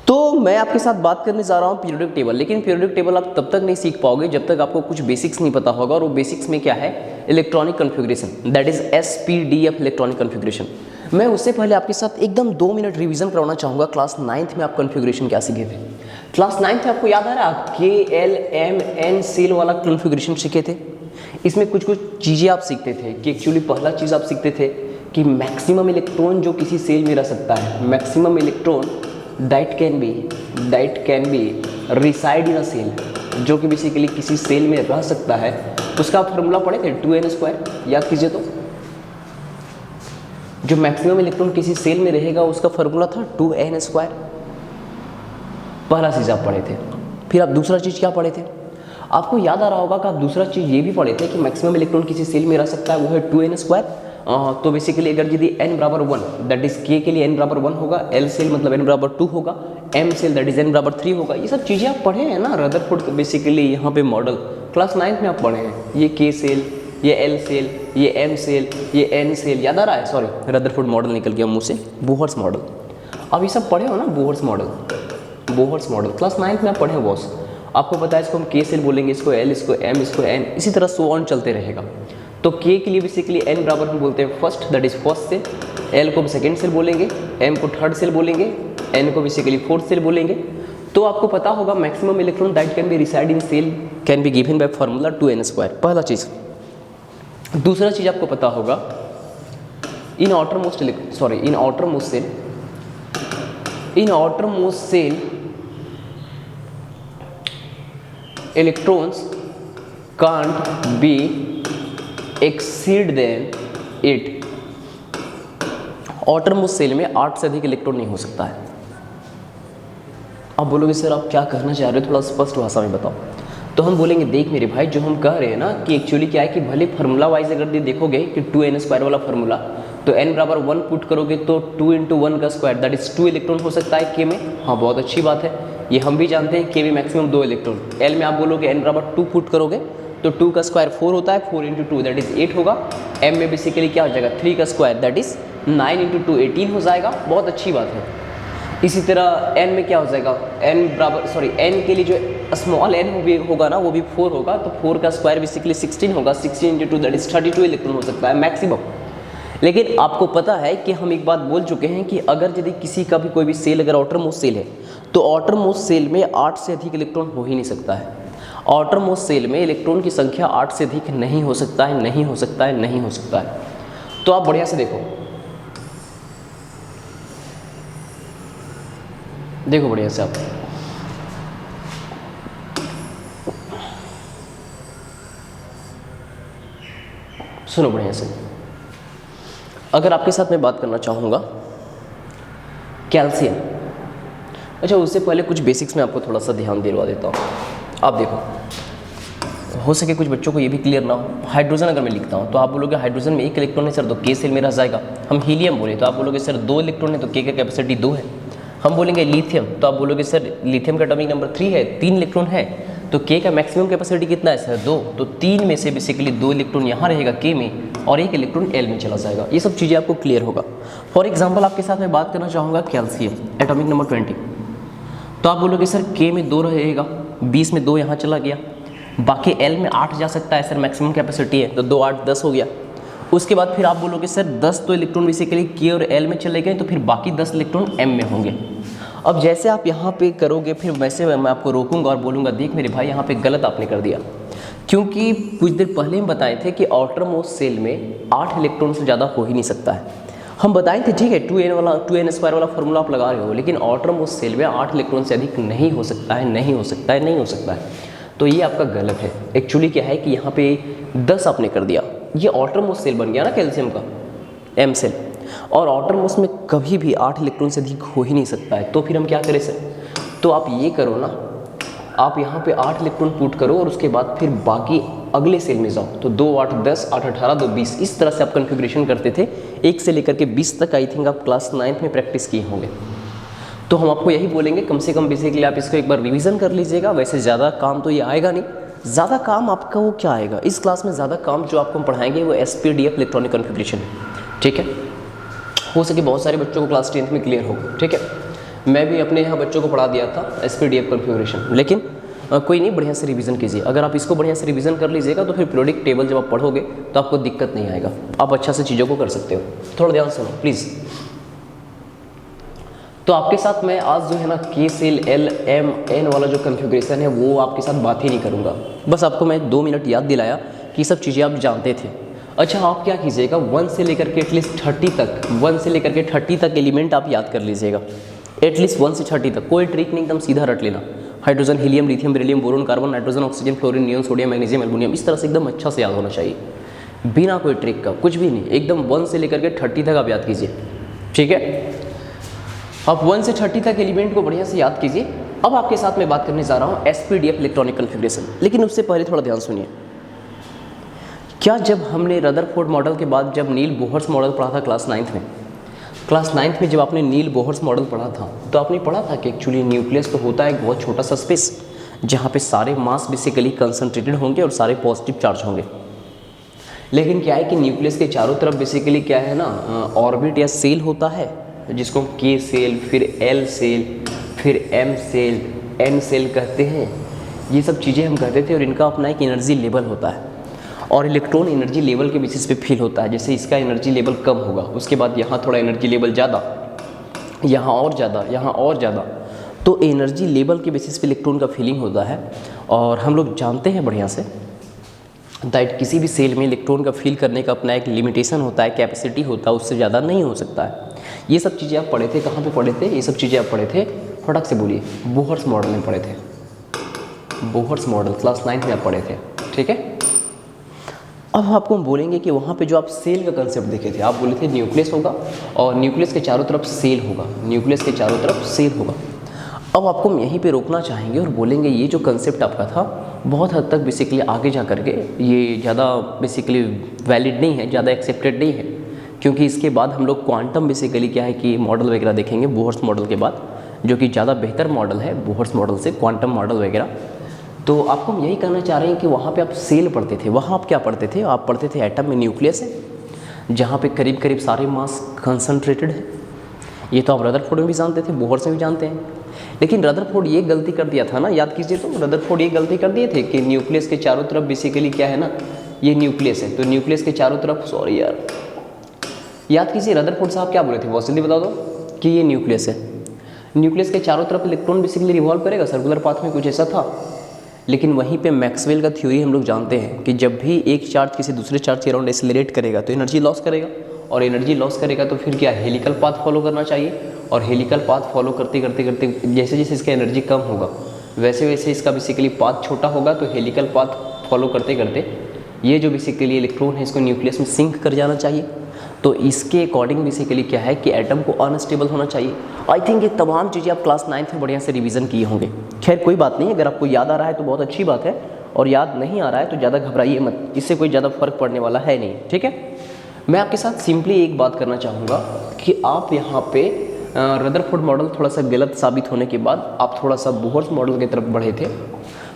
तो मैं आपके साथ बात करने जा रहा हूँ पीरियोडिक टेबल, लेकिन पीरियोडिक टेबल आप तब तक नहीं सीख पाओगे जब तक आपको कुछ बेसिक्स नहीं पता होगा। और वो बेसिक्स में क्या है, electronic configuration, that is SPDF electronic configuration. मैं उससे पहले आपके साथ एकदम 2 मिनट रिवीजन करवाना चाहूँगा। क्लास 9th में आप कन्फिग्रेशन क्या सीखे थे? क्लास 9th में आपको याद आ रहा है KLMN सेल वाला कन्फिग्रेशन सीखे थे। इसमें कुछ कुछ चीज़ें आप सीखते थे कि एक्चुअली पहला चीज़ आप सीखते थे कि मैक्सिमम इलेक्ट्रॉन जो किसी सेल में रह सकता है, maximum electron that can be reside in a shell, जो कि बेसिकली किसी सेल में रह सकता है, उसका फॉर्मूला पढ़े थे 2n²। याद कीजिए तो जो मैक्सिमम इलेक्ट्रॉन किसी सेल में रहेगा उसका फॉर्मूला था 2n²। पहला चीज़ आप पढ़े थे। फिर आप दूसरा चीज़ क्या पढ़े थे? आपको याद आ रहा होगा कि आप दूसरा चीज़ ये भी पढ़े थे कि मैक्सिमम इलेक्ट्रॉन किसी सेल में रह सकता है, वो है 2n²। तो बेसिकली अगर यदि n बराबर 1 दैट इज k के लिए n बराबर 1 होगा, l सेल मतलब n बराबर 2 होगा, m shell that is n बराबर 3 होगा। ये सब चीज़ें आप पढ़े हैं ना, रदरफोर्ड बेसिकली यहाँ पे मॉडल क्लास 9th में आप पढ़े हैं। ये k सेल, ये l सेल, ये m सेल, ये n सेल, याद आ रहा है? सॉरी, रदरफोर्ड मॉडल निकल गया मुँह से, बोहर्स मॉडल। अब ये सब पढ़े हो ना, बोहर्स मॉडल क्लास 9th में आप पढ़े हो बॉस। आपको पता है इसको हम k सेल बोलेंगे, इसको l, इसको m, इसको n, इसी तरह सो ऑन चलते रहेगा। तो k के लिए बेसिकली n बराबर हम बोलते हैं first, that is first shell, l को सेकेंड सेल बोलेंगे, m को थर्ड सेल बोलेंगे, n को बेसिकली फोर्थ सेल बोलेंगे। तो आपको पता होगा maximum electron that can be reside in shell can be given by formula 2n², पहला चीज़। दूसरा चीज़ आपको पता होगा in outermost shell electrons can't be exceed than 8। outermost shell में 8 से अधिक इलेक्ट्रॉन नहीं हो सकता है। आप बोलोगे सर आप क्या कहना चाह रहे हो, थोड़ा स्पष्ट भाषा में बताओ। तो हम बोलेंगे देख मेरे भाई, जो हम कह रहे हैं ना कि एक्चुअली क्या है कि भले फार्मूला वाइज अगर देखोगे कि 2n² वाला फार्मूला, तो n बराबर 1 पुट करोगे तो 2 × 1 का स्क्वायर दैट इज 2 इलेक्ट्रॉन हो सकता है k में। हाँ, बहुत अच्छी बात है, ये हम भी जानते हैं k में मैक्सिमम 2 इलेक्ट्रॉन। l में आप बोलोगे n बराबर 2 पुट करोगे तो 2 का स्क्वायर 4 होता है, 4 × 2 दैट इज 8 होगा। m में बेसिकली क्या हो जाएगा, 3 का स्क्वायर दैट इज 9 × 2 18 हो जाएगा, बहुत अच्छी बात है। इसी तरह n में क्या हो जाएगा, n के लिए जो स्मॉल n होगा ना वो भी 4 होगा, तो 4 का स्क्वायर बेसिकली 16 होगा, 16 × 2 दैट इज 32 इलेक्ट्रॉन हो सकता है मैक्सिमम। लेकिन आपको पता है कि हम एक बात बोल चुके हैं कि अगर यदि किसी का भी कोई भी सेल अगर आउटरमोस्ट सेल है तो आउटरमोस्ट सेल में 8 से अधिक इलेक्ट्रॉन हो ही नहीं सकता है। आउटरमोस्ट सेल में इलेक्ट्रॉन की संख्या 8 से अधिक नहीं हो सकता है, नहीं हो सकता है, नहीं हो सकता है। तो आप बढ़िया से देखो बढ़िया से आप सुनो बढ़िया से। अगर आपके साथ मैं बात करना चाहूँगा कैल्शियम, अच्छा उससे पहले कुछ बेसिक्स में आपको थोड़ा सा ध्यान दिलवा देता हूँ। आप देखो, हो सके कुछ बच्चों को ये भी क्लियर ना हो, हाइड्रोजन अगर मैं लिखता हूँ तो आप बोलोगे हाइड्रोजन में 1 इलेक्ट्रॉन है सर, तो k सेल में रह जाएगा। हम हीलियम बोले तो आप बोलोगे सर 2 इलेक्ट्रॉन है, तो k का कैपेसिटी 2 है। हम बोलेंगे लिथियम तो आप बोलोगे सर लिथियम का एटॉमिक नंबर 3 है, 3 इलेक्ट्रॉन है, तो k का मैक्सिमम कैपेसिटी कितना है सर 2, तो 3 में से बेसिकली 2 इलेक्ट्रॉन यहाँ रहेगा k में और 1 इलेक्ट्रॉन l में चला जाएगा। ये सब चीज़ें आपको क्लियर होगा। फॉर एग्जांपल आपके साथ मैं बात करना चाहूँगा कैल्शियम एटॉमिक नंबर 20, तो आप बोलोगे सर k में 2 रहेगा, 20 में 2 यहाँ चला गया, बाकी l में 8 जा सकता है सर, मैक्सिमम कैपेसिटी है, तो 2 8 10 हो गया। उसके बाद फिर आप बोलोगे सर 10 तो इलेक्ट्रॉन बेसिकली k और l में चले गए, तो फिर बाकी 10 इलेक्ट्रॉन m में होंगे। अब जैसे आप यहाँ पे करोगे फिर वैसे मैं आपको रोकूंगा और बोलूँगा देख मेरे भाई यहाँ पे गलत आपने कर दिया, क्योंकि कुछ देर पहले हम बताए थे कि आउटरमोस्ट सेल में 8 इलेक्ट्रॉन से ज़्यादा हो ही नहीं सकता है। हम बताए थे ठीक है 2n² वाला फार्मूला आप लगा रहे हो, लेकिन आउटरमोस्ट सेल में 8 इलेक्ट्रॉन से अधिक नहीं हो सकता है, नहीं हो सकता है, नहीं हो सकता है। तो ये आपका गलत है। एक्चुअली क्या है कि यहाँ पे 10 आपने कर दिया, ये आउटरमोस्ट सेल बन गया ना कैल्शियम का m सेल, और आउटरमोस्ट में कभी भी 8 इलेक्ट्रॉन से अधिक हो ही नहीं सकता है। तो फिर हम क्या करें सर, तो आप ये करो ना, आप यहाँ पे 8 इलेक्ट्रॉन पुट करो और उसके बाद फिर बाकी अगले सेल में जाओ, तो 2 8 10 8 18 2 20, इस तरह से आप कन्फिग्रेशन करते थे 1 से लेकर के 20 तक। आई थिंक आप क्लास 9th में प्रैक्टिस किए होंगे। तो हम आपको यही बोलेंगे कम से कम बेसिकली आप इसको एक बार रिवीजन कर लीजिएगा। वैसे ज़्यादा काम तो ये आएगा नहीं, ज़्यादा काम आपका वो क्या आएगा इस क्लास में, ज़्यादा काम जो आपको हम पढ़ाएंगे वो SPDF इलेक्ट्रॉनिक कन्फिग्रेशन है, ठीक है। हो सके बहुत सारे बच्चों को क्लास 10th में क्लियर होगा, ठीक है। मैं भी अपने यहाँ बच्चों को पढ़ा दिया था SPDF कॉन्फ़िगरेशन, लेकिन कोई नहीं, बढ़िया से रिवीजन कीजिए। अगर आप इसको बढ़िया से रिवीजन कर लीजिएगा तो फिर पीरियोडिक टेबल जब आप पढ़ोगे तो आपको दिक्कत नहीं आएगा, आप अच्छा से चीज़ों को कर सकते हो। थोड़ा ध्यान सुनो प्लीज़। तो आपके साथ मैं आज जो है ना K shell L M N वाला जो कॉन्फ़िगरेशन है वो आपके साथ बात ही नहीं करूँगा। बस आपको मैं 2 मिनट याद दिलाया कि ये सब चीज़ें आप जानते थे। अच्छा, आप क्या कीजिएगा 1 से लेकर के एटलीस्ट 30 तक, 1 से लेकर के 30 तक एलिमेंट आप याद कर लीजिएगा, एटलीस्ट 1 से 30 तक। कोई ट्रिक नहीं, एकदम सीधा रट लेना। Hydrogen, helium, lithium, beryllium, boron, carbon, nitrogen, oxygen, fluorine, neon, sodium, magnesium, aluminium, इस तरह से एकदम अच्छा से याद होना चाहिए, बिना कोई ट्रिक का, कुछ भी नहीं, एकदम 1 से लेकर के 30 तक आप याद कीजिए। ठीक है, आप 1 से 30 तक एलिमेंट को बढ़िया से याद कीजिए। अब आपके साथ मैं बात करने जा रहा हूँ SPDF इलेक्ट्रॉनिक कॉन्फ़िगरेशन, लेकिन उससे पहले थोड़ा ध्यान सुनिए। क्या जब हमने रदरफोर्ड मॉडल के बाद जब नील बोहर्स मॉडल पढ़ा था क्लास 9th में जब आपने नील बोहर्स मॉडल पढ़ा था तो आपने पढ़ा था कि एक्चुअली न्यूक्लियस तो होता है एक बहुत छोटा सा स्पेस जहाँ पे सारे मास बेसिकली कंसंट्रेटेड होंगे और सारे पॉजिटिव चार्ज होंगे। लेकिन क्या है कि न्यूक्लियस के चारों तरफ बेसिकली क्या है ना, ऑर्बिट या सेल होता है, जिसको हम K सेल, फिर L सेल, फिर M सेल, N सेल कहते हैं। ये सब चीज़ें हम कहते थे और इनका अपना एक एनर्जी लेवल होता है और इलेक्ट्रॉन एनर्जी लेवल के बेसिस पे फील होता है। जैसे इसका एनर्जी लेवल कम होगा, उसके बाद यहाँ थोड़ा एनर्जी लेवल ज़्यादा, यहाँ और ज़्यादा, यहाँ और ज़्यादा, तो एनर्जी लेवल के बेसिस पे इलेक्ट्रॉन का फीलिंग होता है। और हम लोग जानते हैं बढ़िया से दैट किसी भी सेल में इलेक्ट्रॉन का फील करने का अपना एक लिमिटेशन होता है, कैपेसिटी होता है, उससे ज़्यादा नहीं हो सकता है। ये सब चीज़ें आप पढ़े थे, कहाँ पे पढ़े थे? ये सब चीज़ें आप पढ़े थे, फटाक से बोलिए, बोहर्स मॉडल में पढ़े थे। बोहर्स मॉडल क्लास 9th में आप पढ़े थे। ठीक है, अब आपको हम बोलेंगे कि वहाँ पे जो आप सेल का कंसेप्ट देखे थे, आप बोले थे न्यूक्लियस होगा और न्यूक्लियस के चारों तरफ सेल होगा, न्यूक्लियस के चारों तरफ सेल होगा। अब आपको हम यहीं पे रोकना चाहेंगे और बोलेंगे ये जो कंसेप्ट आपका था बहुत हद तक बेसिकली आगे जा करके ये ज़्यादा बेसिकली वैलिड नहीं है, ज़्यादा एक्सेप्टेड नहीं है, क्योंकि इसके बाद हम लोग क्वांटम बेसिकली क्या है कि मॉडल वगैरह देखेंगे बोहर्स मॉडल के बाद, जो कि ज़्यादा बेहतर मॉडल है बोहर्स मॉडल से, क्वांटम मॉडल वगैरह। तो आपको हम यही कहना चाह रहे हैं कि वहाँ पे आप सेल पढ़ते थे, वहाँ आप क्या पढ़ते थे? आप पढ़ते थे एटम में न्यूक्लियस है जहाँ पे करीब करीब सारे मास कंसंट्रेटेड है। ये तो आप रदरफोर्ड में भी जानते थे, बोहर्स में भी जानते हैं। लेकिन रदरफोर्ड ये गलती कर दिया था ना, याद कीजिए, तो रदरफोर्ड ये गलती कर दिए थे कि न्यूक्लियस के चारों तरफ बेसिकली क्या है ना, ये न्यूक्लियस है, तो न्यूक्लियस के चारों तरफ, सॉरी यार, याद कीजिए रदरफोर्ड साहब क्या बोले थे, बहुत जल्दी बता दो कि ये न्यूक्लियस है, न्यूक्लियस के चारों तरफ इलेक्ट्रॉन बेसिकली रिवॉल्व करेगा, सर्कुलर पाथ में कुछ ऐसा था। लेकिन वहीं पे मैक्सवेल का थ्योरी हम लोग जानते हैं कि जब भी एक चार्ज किसी दूसरे चार्ज के अराउंड एक्सेलरेट करेगा तो एनर्जी लॉस करेगा, और एनर्जी लॉस करेगा तो फिर क्या हेलिकल पाथ फॉलो करना चाहिए, और हेलिकल पाथ फॉलो करते करते करते जैसे जैसे इसका एनर्जी कम होगा वैसे वैसे इसका बेसिकली पाथ छोटा होगा, तो हेलिकल पाथ फॉलो करते करते ये जो बेसिकली इलेक्ट्रॉन है इसको न्यूक्लियस में सिंक कर जाना चाहिए। तो इसके अकॉर्डिंग बेसिकली क्या है कि एटम को अनस्टेबल होना चाहिए। आई थिंक ये तमाम चीज़ें आप क्लास 9th में बढ़िया से रिवीजन किए होंगे। खैर कोई बात नहीं, अगर आपको याद आ रहा है तो बहुत अच्छी बात है, और याद नहीं आ रहा है तो ज़्यादा घबराइए मत, इससे कोई ज़्यादा फर्क पड़ने वाला है नहीं। ठीक है, मैं आपके साथ सिंपली एक बात करना चाहूँगा कि आप यहाँ पे रदरफोर्ड मॉडल थोड़ा सा गलत साबित होने के बाद आप थोड़ा सा बोहर्स मॉडल की तरफ बढ़े थे।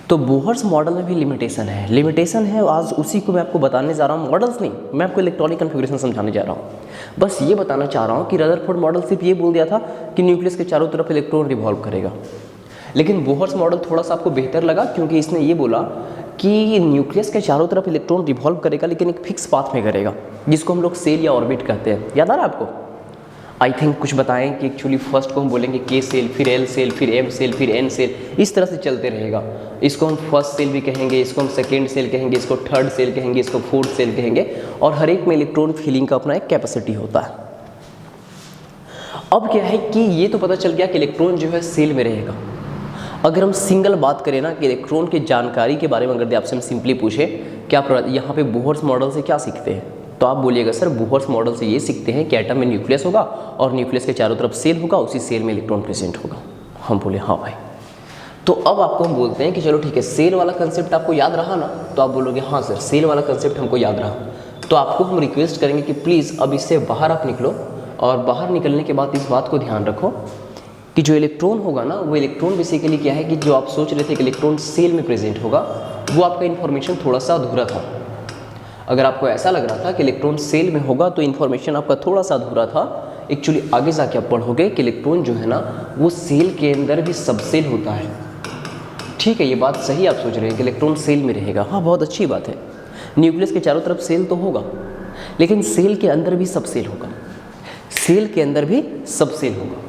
तो बोहर्स मॉडल में भी लिमिटेशन है, आज उसी को मैं आपको बताने जा रहा हूँ। मॉडल्स नहीं, मैं आपको इलेक्ट्रॉनिक कॉन्फ़िगरेशन समझाने जा रहा हूँ। बस ये बताना चाह रहा हूँ कि रदरफोर्ड मॉडल सिर्फ ये बोल दिया था कि न्यूक्लियस के चारों तरफ इलेक्ट्रॉन रिवॉल्व करेगा, लेकिन बोहर्स मॉडल थोड़ा सा आपको बेहतर लगा क्योंकि इसने ये बोला कि न्यूक्लियस के चारों तरफ इलेक्ट्रॉन रिवॉल्व करेगा लेकिन एक फिक्स पाथ में करेगा, जिसको हम लोग सेल या ऑर्बिट कहते हैं। याद आ रहा है आपको? आई थिंक कुछ बताएं कि एक्चुअली फर्स्ट को हम बोलेंगे K सेल, फिर L सेल, फिर M सेल, फिर N सेल, इस तरह से चलते रहेगा। इसको हम फर्स्ट सेल भी कहेंगे, इसको हम सेकेंड सेल कहेंगे, इसको थर्ड सेल कहेंगे, इसको फोर्थ सेल कहेंगे, और हर एक में इलेक्ट्रॉन फीलिंग का अपना एक कैपेसिटी होता है। अब क्या है कि ये तो पता चल गया कि इलेक्ट्रॉन जो है सेल में रहेगा। अगर हम सिंगल बात करें ना कि इलेक्ट्रॉन की जानकारी के बारे में अगर आपसे हम सिंपली पूछे कि आप यहाँ पे बोहर्स मॉडल से क्या सीखते हैं, तो आप बोलिएगा सर बोहर्स मॉडल से ये सीखते हैं कि एटम में न्यूक्लियस होगा और न्यूक्लियस के चारों तरफ सेल होगा, उसी सेल में इलेक्ट्रॉन प्रेजेंट होगा। हम बोले हाँ भाई। तो अब आपको हम बोलते हैं कि चलो ठीक है, सेल वाला कंसेप्ट आपको याद रहा ना, तो आप बोलोगे हाँ सर सेल वाला कंसेप्ट हमको याद रहा। तो आपको हम रिक्वेस्ट करेंगे कि प्लीज़ अब इससे बाहर आप निकलो, और बाहर निकलने के बाद इस बात को ध्यान रखो कि जो इलेक्ट्रॉन होगा ना, वो इलेक्ट्रॉन बेसिकली क्या है कि जो आप सोच रहे थे कि इलेक्ट्रॉन सेल में प्रेजेंट होगा, वो आपका इन्फॉर्मेशन थोड़ा सा अधूरा था। अगर आपको ऐसा लग रहा था कि इलेक्ट्रॉन सेल में होगा तो इन्फॉर्मेशन आपका थोड़ा सा अधूरा था, एक्चुअली आगे जाके आप पढ़ोगे कि इलेक्ट्रॉन जो है ना वो सेल के अंदर भी सबसेल होता है। ठीक है, ये बात सही आप सोच रहे हैं कि इलेक्ट्रॉन सेल में रहेगा, हाँ बहुत अच्छी बात है। न्यूक्लियस के चारों तरफ सेल तो होगा, लेकिन सेल के अंदर भी सबसेल होगा, सेल के अंदर भी सबसेल होगा,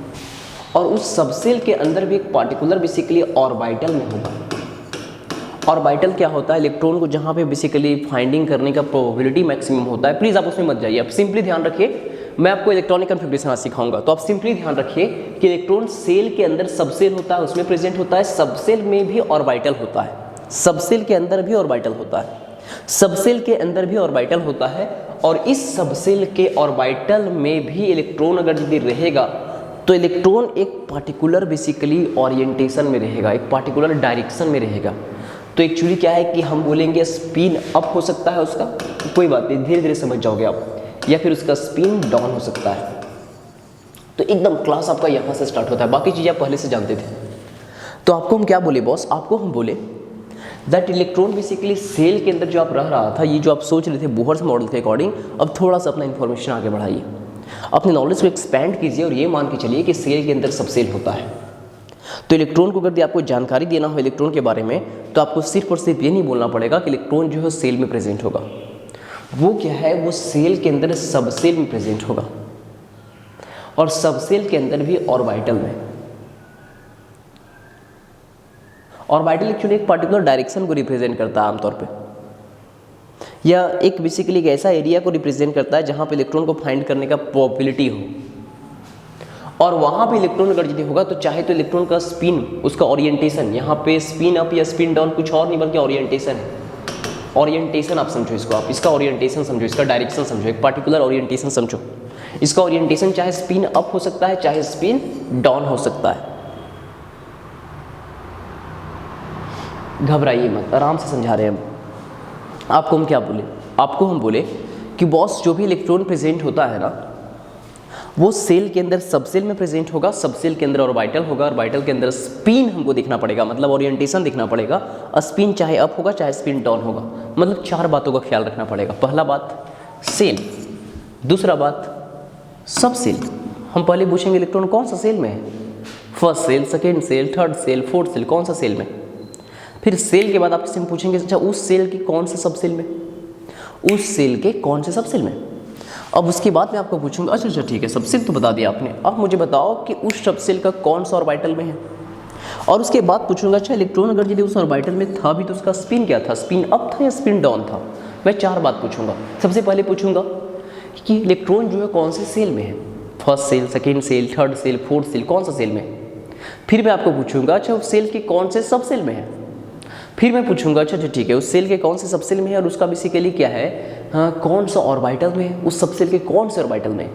और उस सबसेल के अंदर भी एक पार्टिकुलर बेसिकली ऑर्बिटल में होगा। ऑर्बिटल क्या होता है? इलेक्ट्रॉन को जहाँ पे बेसिकली फाइंडिंग करने का प्रोबेबिलिटी मैक्सिमम होता है। प्लीज़ आप उसमें मत जाइए, आप सिंपली ध्यान रखिए, मैं आपको इलेक्ट्रॉनिक कन्फिग्रेशन आज सिखाऊंगा, तो आप सिंपली ध्यान रखिए कि इलेक्ट्रॉन सेल के अंदर सबसेल होता है, उसमें प्रेजेंट होता है, सबसेल में भी ऑर्बिटल होता है, सबसेल के अंदर भी ऑर्बिटल होता है, सबसेल के अंदर भी ऑर्बिटल होता है, और इस सबसेल के ऑर्बिटल में भी इलेक्ट्रॉन अगर यदि रहेगा तो इलेक्ट्रॉन एक पार्टिकुलर बेसिकली ओरिएंटेशन में रहेगा, एक पार्टिकुलर डायरेक्शन में रहेगा। तो एक्चुअली क्या है कि हम बोलेंगे स्पिन अप हो सकता है उसका, कोई बात नहीं, धीरे धीरे समझ जाओगे आप, या फिर उसका स्पिन डाउन हो सकता है। तो एकदम क्लास आपका यहाँ से स्टार्ट होता है, बाकी चीज़ें आप पहले से जानते थे। तो आपको हम क्या बोले बॉस? आपको हम बोले दैट इलेक्ट्रॉन बेसिकली सेल के अंदर जो आप रह रहा था, ये जो आप सोच रहे थे बोहर्स मॉडल के अकॉर्डिंग, अब थोड़ा सा अपना इन्फॉर्मेशन आगे बढ़ाइए, अपने नॉलेज को एक्सपैंड कीजिए और ये मान के चलिए कि सेल के अंदर सबसेल होता है। तो इलेक्ट्रॉन को अगर आपको जानकारी देना हो इलेक्ट्रॉन के बारे में, तो आपको सिर्फ और सिर्फ ये नहीं बोलना पड़ेगा कि इलेक्ट्रॉन जो है सेल में प्रेजेंट होगा। वो क्या है? वो सेल के अंदर सबसेल में प्रेजेंट होगा, और सबसेल के अंदर भी ऑर्बिटल में। ऑर्बिटल एक्चुअली एक पर्टिकुलर डायरेक्शन को रिप्रेजेंट करता है आमतौर पे, या एक बेसिकली एक ऐसा एरिया को रिप्रेजेंट करता है जहां पे इलेक्ट्रॉन को फाइंड करने का प्रोबेबिलिटी हो, और वहां पे इलेक्ट्रॉन अगर यदि होगा तो चाहे तो इलेक्ट्रॉन का स्पिन, उसका ओरिएंटेशन, यहाँ पे स्पिन अप या स्पिन डाउन कुछ और नहीं बल्कि ओरिएंटेशन है। ओरिएंटेशन आप समझो इसको, आप इसका ओरिएंटेशन समझो, इसका डायरेक्शन समझो, एक पार्टिकुलर ओरिएंटेशन समझो। इसका ओरिएंटेशन चाहे स्पिन अप हो सकता है, चाहे स्पिन डाउन हो सकता है। घबराइए मत, आराम से समझा रहे हैं हम। आपको हम क्या बोले? आपको हम बोले कि बॉस जो भी इलेक्ट्रॉन प्रेजेंट होता है ना, वो सेल के अंदर सबसेल में प्रेजेंट होगा, सबसेल के अंदर ऑर्बिटल होगा, ऑर्बिटल के अंदर स्पिन हमको देखना पड़ेगा, मतलब ओरिएंटेशन देखना पड़ेगा। स्पिन चाहे अप होगा चाहे स्पिन डाउन होगा, मतलब 4 बातों का ख्याल रखना पड़ेगा। पहला बात सेल, दूसरा बात सबसेल। हम पहले पूछेंगे इलेक्ट्रॉन कौन सा सेल में है, first shell, second shell, third cell, fourth shell, कौन सा सेल में। फिर सेल के बाद आपसे हम पूछेंगे अच्छा उस सेल के कौन से सबसेल में, उस सेल के कौन से सबसेल में। अब उसके बाद मैं आपको पूछूंगा अच्छा ठीक है, सबसेल तो बता दिया आपने, अब मुझे बताओ कि उस सबसेल का कौन सा ऑर्बिटल में है। और उसके बाद पूछूंगा अच्छा इलेक्ट्रॉन अगर यदि उस ऑर्बिटल में था भी तो उसका स्पिन क्या था, स्पिन अप था या स्पिन डाउन था। मैं 4 बात पूछूंगा। सबसे पहले पूछूंगा कि इलेक्ट्रॉन जो है कौन से सेल में है, first shell, second shell, third cell, fourth shell, कौन सा सेल में। फिर मैं आपको पूछूंगा अच्छा उस सेल के कौन से सबसेल में है। फिर मैं पूछूंगा अच्छा ठीक है उस सेल के कौन से सबसेल में है और उसका बेसिकली क्या है, कौन सा ऑर्बिटल में है, उस सबसेल के कौन से ऑर्बिटल में।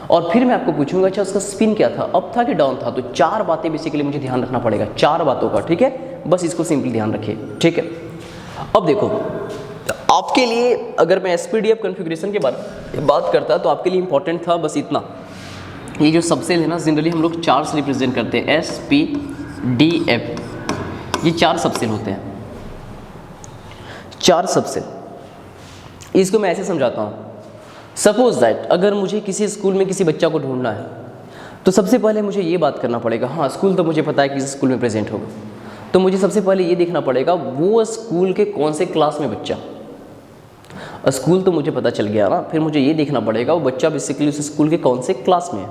और फिर मैं आपको पूछूंगा अच्छा उसका स्पिन क्या था, अप था कि डाउन था। तो 4 बातें बेसिकली मुझे ध्यान रखना पड़ेगा, 4 बातों का, ठीक है। बस इसको सिंपली ध्यान रखिए, ठीक है। अब देखो आपके लिए अगर मैं एसपीडीएफ कॉन्फ़िगरेशन के बारे में बात करता तो आपके लिए इंपॉर्टेंट था बस इतना, ये जो सबसेल है ना जनरली हम लोग 4 से रिप्रेजेंट करते हैं, SPDF, ये 4 सबसेल होते हैं, 4 सबसेल। इसको मैं ऐसे समझाता हूँ, सपोज दैट अगर मुझे किसी स्कूल में किसी बच्चा को ढूंढना है तो सबसे पहले मुझे ये बात करना पड़ेगा, हाँ स्कूल तो मुझे पता है कि इस स्कूल में प्रेजेंट होगा, तो मुझे सबसे पहले ये देखना पड़ेगा वो स्कूल के कौन से क्लास में बच्चा। स्कूल तो मुझे पता चल गया ना, फिर मुझे ये देखना पड़ेगा वो बच्चा बेसिकली उस स्कूल के कौन से क्लास में है।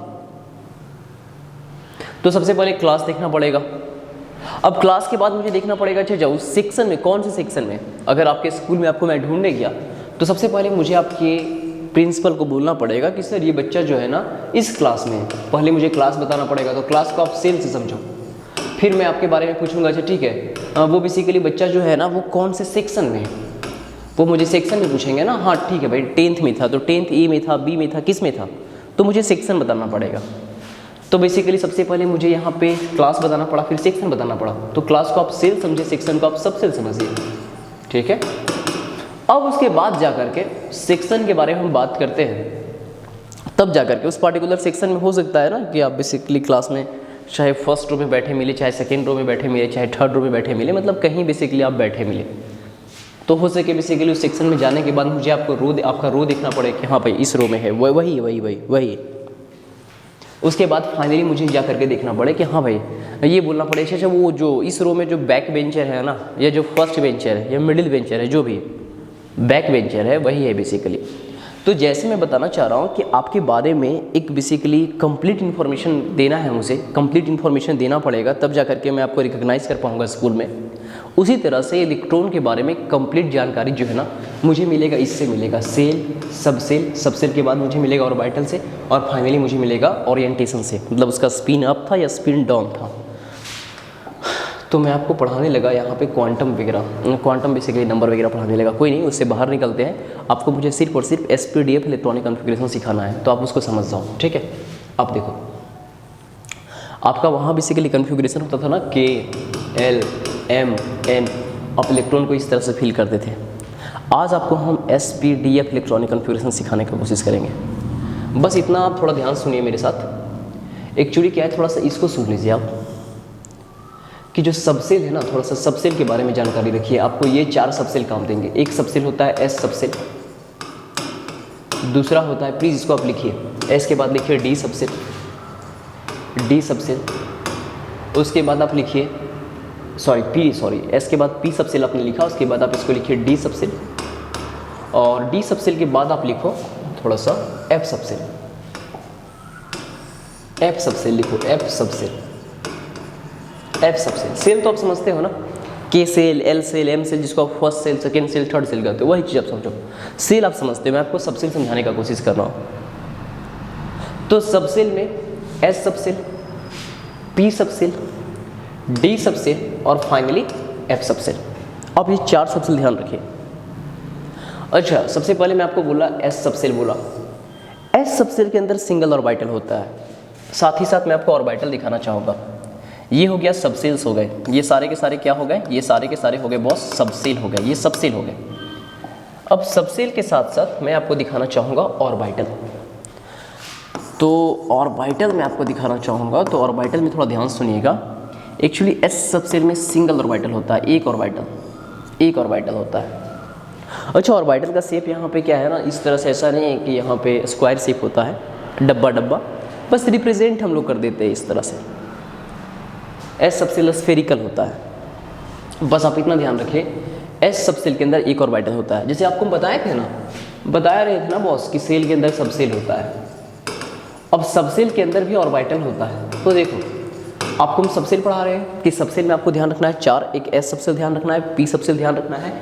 तो सबसे पहले क्लास देखना पड़ेगा। अब क्लास के बाद मुझे देखना पड़ेगा अच्छा जाओ उस सेक्शन में, कौन से सेक्शन में। अगर आपके स्कूल में आपको मैं ढूंढने गया तो सबसे पहले मुझे आपके प्रिंसिपल को बोलना पड़ेगा कि सर ये बच्चा जो है ना इस क्लास में है। पहले मुझे क्लास बताना पड़ेगा, तो क्लास को आप सेल से समझो। फिर मैं आपके बारे में पूछूंगा अच्छा ठीक है वो बेसिकली बच्चा जो है ना वो कौन से सेक्शन में है, वो मुझे सेक्शन में पूछेंगे ना। हाँ ठीक है भाई 10th में था तो 10th A में था, B में था, किस में था, तो मुझे सेक्शन बताना पड़ेगा। तो बेसिकली सबसे पहले मुझे यहाँ पे क्लास बताना पड़ा, फिर सेक्शन बताना पड़ा। तो क्लास को आप सेल समझे, सेक्शन को आप सबसेल समझिए, ठीक है। अब उसके बाद जा करके सेक्शन के बारे में हम बात करते हैं, तब जा करके उस पार्टिकुलर सेक्शन में हो सकता है ना कि आप बेसिकली क्लास में चाहे फर्स्ट रो में बैठे मिले, चाहे सेकेंड रो में बैठे मिले, चाहे थर्ड रो में बैठे मिले, मतलब कहीं बेसिकली आप बैठे मिले। तो हो सके बेसिकली उस सेक्शन में जाने के बाद मुझे आपका रो देखना पड़े कि हाँ भाई इस रो में है, वही। उसके बाद फाइनली मुझे जा करके देखना पड़े कि हाँ भाई, ये बोलना पड़े अच्छा वो जो इस रो में जो बैक बेंचर है ना, या जो फर्स्ट बेंचर है या मिडिल बेंचर है, जो भी बैक बेंचर है वही है बेसिकली। तो जैसे मैं बताना चाह रहा हूँ कि आपके बारे में एक बेसिकली कंप्लीट इन्फॉर्मेशन देना है, मुझे कंप्लीट इन्फॉर्मेशन देना पड़ेगा, तब जा करके मैं आपको रिकॉग्नाइज़ कर पाऊँगा स्कूल में। उसी तरह से इलेक्ट्रॉन के बारे में कंप्लीट जानकारी जो है ना मुझे मिलेगा, इससे मिलेगा सेल, सबसेल, सबसेल के बाद मुझे मिलेगा ऑर्बिटल से, और फाइनली मुझे मिलेगा ओरिएंटेशन से, मतलब उसका स्पिन अप था या स्पिन डाउन था। तो मैं आपको पढ़ाने लगा यहाँ पे क्वांटम वगैरह, क्वांटम बेसिकली नंबर वगैरह पढ़ाने लगा। कोई नहीं, उससे बाहर निकलते हैं। आपको मुझे सिर्फ और सिर्फ SPDF इलेक्ट्रॉनिक कॉन्फ़िगरेशन सिखाना है, तो आप उसको समझ जाओ, ठीक है। आप देखो, आपका वहाँ बेसिकली कॉन्फ़िगरेशन होता था ना K L M N, आप इलेक्ट्रॉन को इस तरह से फील करते थे। आज आपको हम SPDF इलेक्ट्रॉनिक कॉन्फ़िगरेशन सिखाने की कोशिश करेंगे। बस इतना आप थोड़ा ध्यान सुनिए मेरे साथ। एक्चुअली क्या है, थोड़ा सा इसको सुन लीजिए आप, कि जो सबसेल है ना, थोड़ा सा सबसेल के बारे में जानकारी रखिए। आपको ये 4 सबसेल काम देंगे। एक सबसेल होता है S सबसेल, दूसरा होता है, प्लीज़ इसको आप लिखिए, S के बाद लिखिए D सबसेल, D सबसेल, उसके बाद आप लिखिए S के बाद P सबसेल आपने लिखा, उसके बाद आप इसको लिखिए D सबसेल, और D सबसेल के बाद आप लिखो थोड़ा सा F सबसेल, F सबसेल लिखो, F subshell, F subshell. Shell तो आप समझते हो ना, K shell, L shell, M shell, जिसको आप first shell, second shell, third shell कहते हो, वही चीज़ आप समझो। सेल आप समझते हो, मैं आपको सबसेल समझाने का कोशिश कर रहा हूँ। तो सबसेल में S subshell, P subshell, D subshell और फाइनली F सबसेल। आप ये 4 सबसेल ध्यान रखिए। अच्छा, सबसे पहले मैं आपको बोला S सबसेल बोला। S सबसेल के अंदर सिंगल ऑर्बिटल होता है। साथ ही साथ मैं आपको ऑर्बिटल दिखाना चाहूँगा। ये हो गया सबसेल्स हो गए, ये सारे के सारे क्या हो गए, ये सारे के सारे हो गए बॉस सबसेल हो गए, ये सबसेल हो गए। अब सबसेल के साथ साथ मैं आपको दिखाना चाहूँगा ऑर्बिटल। तो ऑर्बिटल मैं आपको दिखाना चाहूँगा, तो ऑर्बिटल में थोड़ा ध्यान सुनिएगा। एक्चुअली S सबसेल में सिंगल ऑर्बिटल होता है, एक ऑर्बिटल होता है। अच्छा, ऑर्बिटल का शेप यहाँ पे क्या है ना, इस तरह से, ऐसा नहीं है कि यहाँ पे स्क्वायर शेप होता है, डब्बा, बस रिप्रेजेंट हम लोग कर देते हैं इस तरह से। S सबसेल स्फेरिकल होता है, बस आप इतना ध्यान रखें। S सबसेल के अंदर एक ऑर्बिटल होता है, जैसे आपको बताया रहे थे ना बॉस कि सेल के अंदर सबसेल होता है। अब सबसेल के अंदर भी ऑर्बिटल होता है। तो देखो, आपको हम सबसेल पढ़ा रहे हैं कि सबसेल में आपको ध्यान रखना है 4, एक S सबसेल ध्यान रखना है, P सबसेल ध्यान रखना है,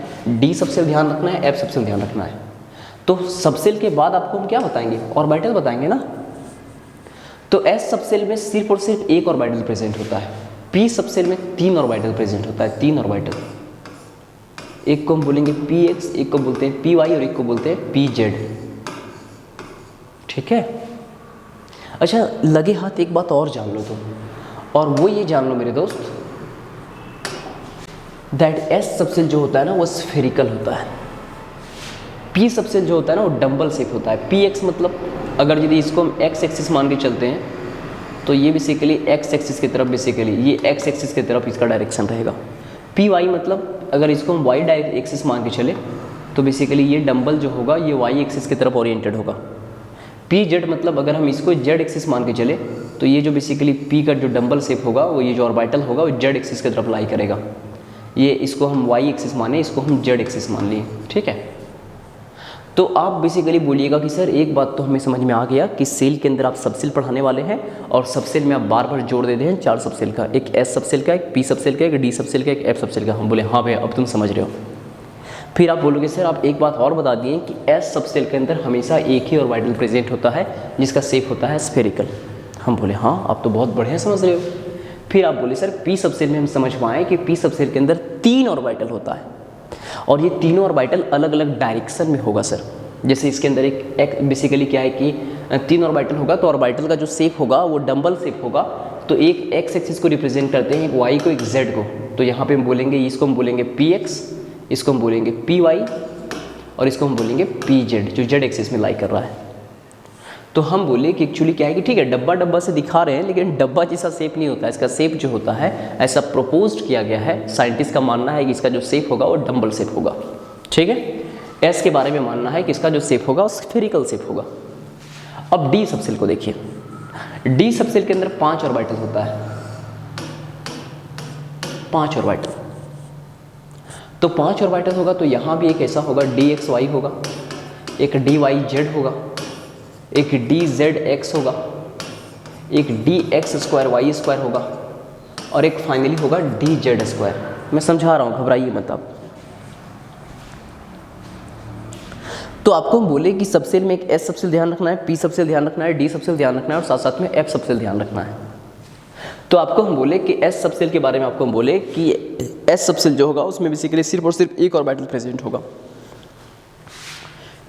D सबसेल ध्यान रखना है, F सबसेल ध्यान रखना है। तो सबसेल के बाद आपको हम क्या बताएंगे, ऑर्बिटल बताएंगे ना। तो S सबसेल में सिर्फ और सिर्फ एक ऑर्बिटल प्रेजेंट होता है। P सबसेल में 3 ऑर्बिटल प्रेजेंट होता है, 3 ऑर्बिटल। एक को हम बोलेंगे Px, एक को बोलते हैं Py और एक को बोलते हैं Pz, ठीक है। अच्छा, लगे हाथ एक बात और जान लो तुम, और वो ये जान लो मेरे दोस्त, दैट S सबसेल जो होता है ना वो स्फेरिकल होता है। P सबसेल जो होता है ना वो डम्बल शेप होता है। Px मतलब अगर यदि इसको हम x एक्सिस मान के चलते हैं तो ये बेसिकली x एक्सिस की तरफ, बेसिकली ये x एक्सिस की तरफ इसका डायरेक्शन रहेगा। Py मतलब अगर इसको हम y एक्सिस मान के चले तो बेसिकली ये डंबल जो होगा ये y एक्सिस की तरफ ओरिएंटेड होगा। Pz मतलब अगर हम इसको z एक्सिस मान के चले तो ये जो बेसिकली P का जो डंबल शेप होगा, वो ये जो ऑर्बिटल होगा वो z एक्सिस की तरफ लाई करेगा। ये इसको हम y एक्सिस माने, इसको हम z एक्सिस मान लिए, ठीक है। तो आप बेसिकली बोलिएगा कि सर एक बात तो हमें समझ में आ गया कि सेल के अंदर आप सबसेल पढ़ाने वाले हैं, और सबसेल में आप बार बार जोड़ देते हैं 4 सबसेल का, एक S सबसेल का, एक P सबसेल का, एक D सबसेल का, एक F सबसेल का। हम बोले हाँ भैया अब तुम समझ रहे हो। फिर आप बोलोगे सर आप एक बात और बता दिए कि S सबसेल के अंदर हमेशा एक ही ऑर्बिटल प्रेजेंट होता है जिसका शेप होता है स्फेरिकल। हम बोले हाँ आप तो बहुत बढ़िया समझ रहे हो। फिर आप बोले सर P सबसेल में हम समझ पाएँ कि P सबसेल के अंदर 3 ऑर्बिटल होता है, और ये तीनों ऑर्बिटल अलग अलग डायरेक्शन में होगा सर। जैसे इसके अंदर एक बेसिकली क्या है कि 3 ऑर्बिटल होगा, तो ऑर्बिटल का जो शेप होगा वो डंबल शेप होगा। तो एक x एक्सिस को रिप्रेजेंट करते हैं, एक y को, एक z को। तो यहाँ पे हम बोलेंगे, इसको हम बोलेंगे px, इसको हम बोलेंगे py और इसको हम बोलेंगे pz, जो z एक्सिस में लाई कर रहा है। तो हम बोले कि एक्चुअली क्या है कि ठीक है डब्बा से दिखा रहे हैं, लेकिन डब्बा जैसा शेप नहीं होता है। इसका शेप जो होता है ऐसा प्रपोज्ड किया गया है, साइंटिस्ट का मानना है कि इसका जो शेप होगा वो डंबल शेप होगा, ठीक है। S के बारे में मानना है कि इसका जो शेप होगा वो स्फेरिकल शेप होगा। अब D सबसेल को देखिए, डी सबसेल के अंदर 5 ऑर्बिटल होता है, 5 ऑर्बिटल। तो 5 ऑर्बिटल होगा तो यहाँ भी एक ऐसा होगा डी एक्स वाई होगा, एक डी वाई जेड होगा, एक डी जेड एक्स होगा, एक D X square Y square होगा, और एक फाइनली होगा डी जेड स्क्वायर। मैं समझा रहा हूँ, घबराइए मत आप। तो आपको हम बोले कि सबसेल में एक एस सबसेल ध्यान रखना है, पी सबसेल ध्यान रखना है, डी सबसेल ध्यान रखना है, और साथ साथ में एफ सबसेल ध्यान रखना है। तो आपको हम बोले कि एस सबसेल के बारे में आपको हम बोले कि एस सबसेल जो होगा उसमें बेसिकली सिर्फ और सिर्फ एक ऑर्बिटल प्रेजेंट होगा।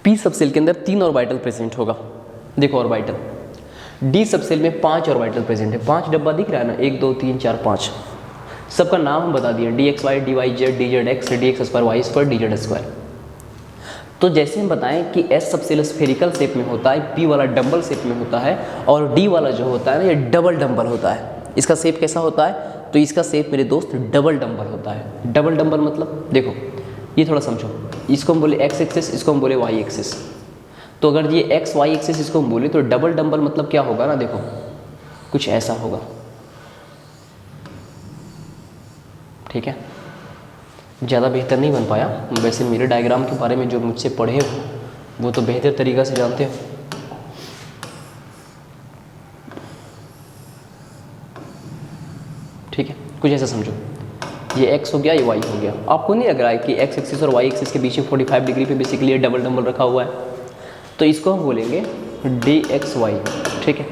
पी सबसेल के अंदर 3 ऑर्बिटल प्रेजेंट होगा। देखो ऑर्बिटल डी सबसेल में 5 ऑर्बिटल प्रेजेंट है। 5 डब्बा दिख रहा है ना, 1 2 3 4 5। सबका नाम हम बता दिए, D X Y, D Y Z, D Z X, D X square, Y square, D Z square. तो जैसे हम बताएं कि एस सबसेल स्फेरिकल शेप में होता है, पी वाला डंबल शेप में होता है, और डी वाला जो होता है ना ये डबल डंबल होता है। इसका शेप कैसा होता है? तो इसका शेप मेरे दोस्त डबल डंबल होता है। डबल डंबल मतलब देखो ये थोड़ा समझो, इसको हम बोले एक्स एक्सिस, इसको हम बोले वाई एक्सिस। तो अगर ये एक्स वाई एक्सिस इसको हम बोले तो डबल डंबल मतलब क्या होगा ना, देखो कुछ ऐसा होगा, ठीक है। ज़्यादा बेहतर नहीं बन पाया, वैसे मेरे डायग्राम के बारे में जो मुझसे पढ़े हो वो तो बेहतर तरीक़ा से जानते हो। ठीक है, कुछ ऐसा समझो, ये x हो गया, ये y हो गया। आपको नहीं लग रहा है कि x एक्सिस और y एक्सिस के बीच में 45 डिग्री पे बेसिकली ये डबल डंबल रखा हुआ है? तो इसको हम बोलेंगे dxy, ठीक है।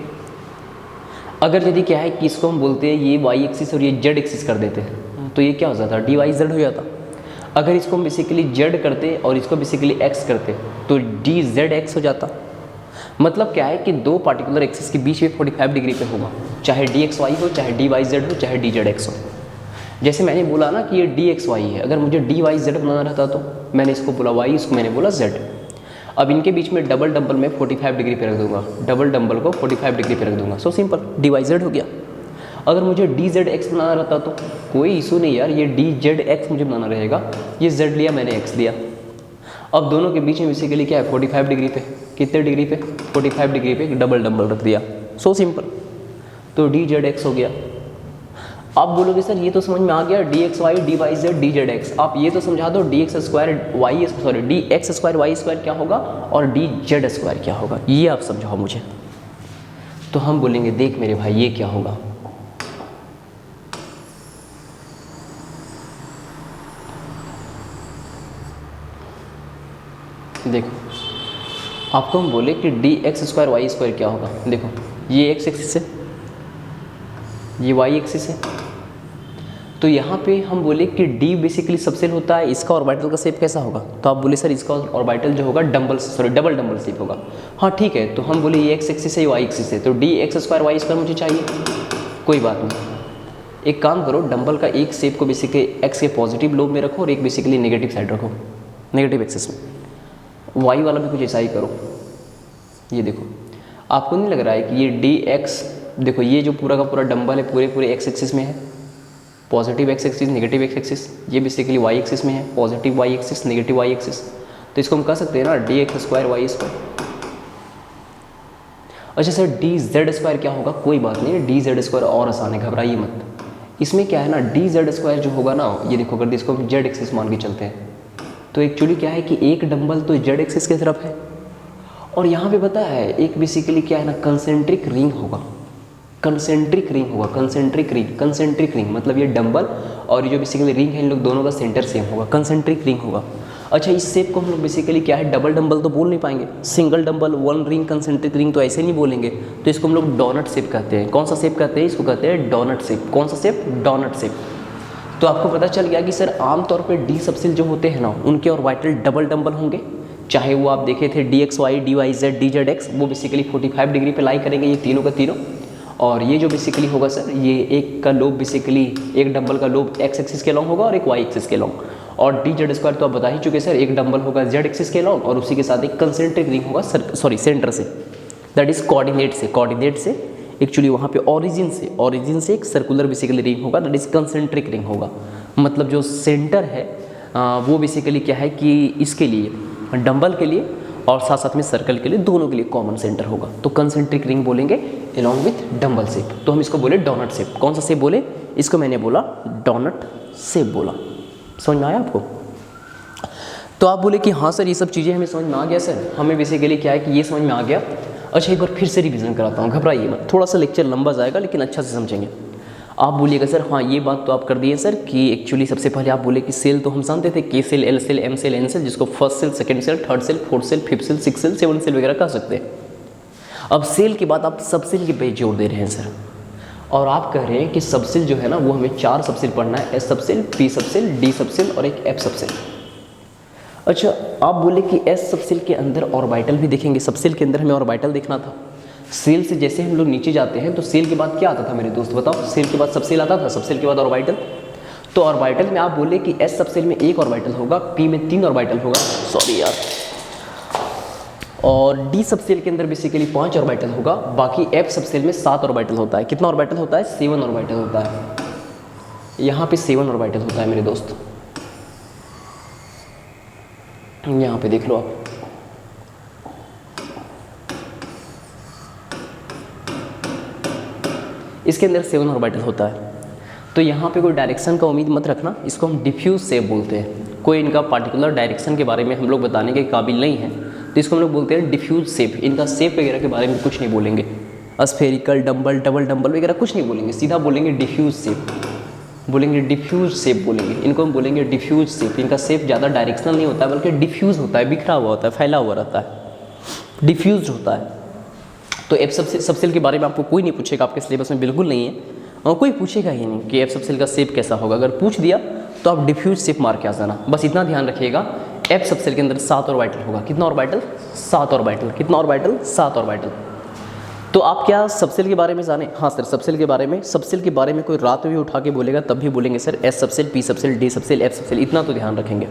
अगर यदि क्या है कि इसको हम बोलते हैं ये y एक्सिस और ये z एक्सिस कर देते हैं तो ये क्या हो जाता? dy/z हो जाता। अगर इसको हम बेसिकली z करते और इसको बेसिकली x करते तो dzx हो जाता। मतलब क्या है कि दो पार्टिकुलर एक्सिस के बीच में 45 डिग्री पे होगा, चाहे dxy हो, चाहे dyz हो, चाहे dzx हो। जैसे मैंने बोला ना कि ये dxy है, अगर मुझे dyz बनाना रहता तो मैंने इसको बोला y, इसको मैंने बोला z। अब इनके बीच में डबल डंबल में 45 डिग्री पे रख दूंगा, डबल डंबल को 45 डिग्री पे रख दूंगा, सो सिंपल dyz हो गया। अगर मुझे dzx बनाना रहता तो कोई इशू नहीं यार, ये dzx मुझे बनाना रहेगा, ये z लिया मैंने x लिया। अब दोनों के बीच में बेसिकली क्या है 45 डिग्री पे, कितने डिग्री पे? 45 डिग्री पे डबल डंबल रख दिया, सो सिंपल। तो dzx हो गया। आप बोलोगे सर ये तो समझ में आ गया, dxy, dyz, dzx। आप ये तो समझा दो dx square Y, sorry dx square Y square क्या होगा और dz स्क्वायर क्या होगा, ये आप समझाओ मुझे। तो हम बोलेंगे देख मेरे भाई ये क्या होगा। देखो आपको हम बोले कि dx स्क्वायर वाई स्क्वायर क्या होगा। देखो ये x एक्सिस है, ये y एक्सिस है। तो यहाँ पे हम बोले कि d बेसिकली सबसेल होता है, इसका ऑर्बिटल का शेप कैसा होगा? तो आप बोले सर इसका ऑर्बिटल जो होगा डबल डंबल शेप होगा। हाँ ठीक है, तो हम बोले ये x एक्सिस है, ये y एक्सिस है, तो dx स्क्वायर वाई स्क्वायर मुझे चाहिए। कोई बात नहीं, एक काम करो, डंबल का एक शेप को बेसिकली x के पॉजिटिव लोब में रखो और एक बेसिकली नेगेटिव साइड रखो, नेगेटिव एक्सिस में। y वाला भी कुछ ऐसा ही करो। ये देखो आपको नहीं लग रहा है कि ये dx, देखो ये जो पूरा का पूरा डंबल है पूरे x एक्सिस में है, positive x axis, negative x axis. ये बेसिकली y एक्सिस में है, positive y axis, negative y axis. तो इसको हम कह सकते हैं ना dx स्क्वायर वाई स्क्वायर। अच्छा सर dz स्क्वायर क्या होगा? कोई बात नहीं, dz स्क्वायर और आसान है, घबराइए मत। इसमें क्या है ना, dz स्क्वायर जो होगा ना, ये देखो अगर इसको हम z एक्सिस मान के चलते हैं तो एक्चुअली क्या है कि एक डंबल तो z एक्सिस की तरफ है, और यहाँ पे पता है एक बेसिकली क्या है ना, कंसेंट्रिक रिंग होगा, कंसेंट्रिक रिंग होगा, कंसेंट्रिक रिंग मतलब ये डंबल और ये जो बेसिकली रिंग है इन लोग दोनों का सेंटर सेम होगा, कंसेंट्रिक रिंग होगा। अच्छा इस शेप को हम लोग बेसिकली क्या है, डबल डंबल तो बोल नहीं पाएंगे, single dumbbell, one ring, concentric ring तो ऐसे नहीं बोलेंगे, तो इसको हम लोग डोनट शेप कहते हैं। कौन सा शेप कहते हैं? इसको कहते हैं डोनट शेप। कौन सा शेप? Donut shape. तो आपको पता चल गया कि सर आमतौर पर डी सबसेल जो होते हैं ना उनके ऑर्बिटल डबल डंबल होंगे, चाहे वो आप देखे थे dxy, dyz, dzx, वो बेसिकली 45 डिग्री पे लाई करेंगे ये तीनों का तीनों। और ये जो बेसिकली होगा सर, ये एक का लोब बेसिकली, एक डंबल का लोब x एक्सिस के लॉन्ग होगा और एक y एक्सिस के लॉन्ग। और dz स्क्वायर तो आप बता ही चुके सर, एक डंबल होगा z एक्सिस के लॉन्ग और उसी के साथ एक कंसेंट्रिक रिंग होगा सेंटर से, दैट इज कोऑर्डिनेट से एक्चुअली वहाँ पे ओरिजिन से एक सर्कुलर बेसिकली रिंग होगा, दैट इज कंसेंट्रिक रिंग होगा। मतलब जो सेंटर है वो बेसिकली क्या है कि इसके लिए डंबल के लिए, और साथ साथ में सर्कल के लिए दोनों के लिए कॉमन सेंटर होगा, तो कंसेंट्रिक रिंग बोलेंगे अलॉन्ग विथ डम्बल शेप। तो हम इसको बोले डोनट शेप। कौन सा शेप बोले? इसको मैंने बोला डोनट शेप बोला। समझ में आया आपको? तो आप बोले कि हाँ सर ये सब चीज़ें हमें समझ में आ गया सर, हमें बेसिकली क्या है कि ये समझ में आ गया। अच्छा एक बार फिर से रिवीजन कराता हूँ, घबराइए मत, थोड़ा सा लेक्चर लंबा जाएगा लेकिन अच्छा से समझेंगे। आप बोलिएगा सर हाँ ये बात तो आप कर दिए सर कि एक्चुअली सबसे पहले आप बोले कि सेल तो हम जानते थे, K cell, L cell, M cell, N cell, जिसको first cell, second cell, third cell, fourth cell, fifth cell, six cell, seven cell वगैरह कह सकते हैं। अब सेल के बाद आप सब सेल के पे जोड़ दे रहे हैं सर, और आप कह रहे हैं कि सब सेल जो है ना वो हमें 4 सब सेल पढ़ना है, एस सब सेल, पी सब सेल, डी सब सेल और एक एफ सब सेल। अच्छा आप बोले कि एस सब सेल के अंदर ऑर्बिटल भी देखेंगे, सब सेल के अंदर हमें ऑर्बिटल देखना था। सेल से जैसे हम लोग नीचे जाते हैं तो सेल के बाद क्या आता था मेरे दोस्त बताओ? सेल के बाद सब सेल आता था, सब सेल के बाद ऑर्बिटल। तो ऑर्बिटल में आप बोले कि एस सब सेल में 1 ऑर्बिटल होगा, पी में 3 ऑर्बिटल होगा, सॉरी यार, और डी सब सेल के अंदर बेसिकली 5 ऑर्बिटल होगा, बाकी एफ सब सेल में 7 ऑर्बिटल होता है। कितना ऑर्बिटल होता है? 7 ऑर्बिटल होता है। यहाँ पे 7 ऑर्बिटल होता है मेरे दोस्त, यहाँ पे देख लो आप। इसके अंदर 7 ऑर्बिटल होता है। तो यहाँ पे कोई डायरेक्शन का उम्मीद मत रखना, इसको हम डिफ्यूज शेप बोलते हैं। कोई इनका पार्टिकुलर डायरेक्शन के बारे में हम लोग बताने के काबिल नहीं है, तो इसको हम लोग बोलते हैं डिफ्यूज शेप। इनका शेप वगैरह के बारे में कुछ नहीं बोलेंगे, स्फेरिकल, डम्बल, डबल डम्बल वगैरह कुछ नहीं बोलेंगे, सीधा बोलेंगे डिफ्यूज शेप, बोलेंगे डिफ्यूज शेप बोलेंगे। इनको हम बोलेंगे डिफ्यूज शेप। इनका शेप ज़्यादा डायरेक्शनल नहीं होता है बल्कि डिफ्यूज होता है, बिखरा हुआ होता है, फैला हुआ रहता है, डिफ्यूज होता है। तो एफ सब सेल के बारे में आपको कोई नहीं पूछेगा, आपके सिलेबस में बिल्कुल नहीं है, और कोई पूछेगा ही नहीं कि एफ सब सेल का शेप कैसा होगा। अगर पूछ दिया तो आप डिफ्यूज शेप मार के आ जाना, बस इतना ध्यान रखिएगा। एफ सब सेल के अंदर 7 ऑर्बिटल होगा। कितना ऑर्बिटल? 7 ऑर्बिटल। कितना ऑर्बिटल? 7 ऑर्बिटल। तो आप क्या सब सेल के बारे में जाने? हाँ सर सब सेल के बारे में, सब सेल के बारे में कोई रात में भी उठा के बोलेगा तब भी बोलेंगे सर एस सब सेल, पी सब सेल, डी सब सेल, एफ सब सेल, इतना तो ध्यान रखेंगे।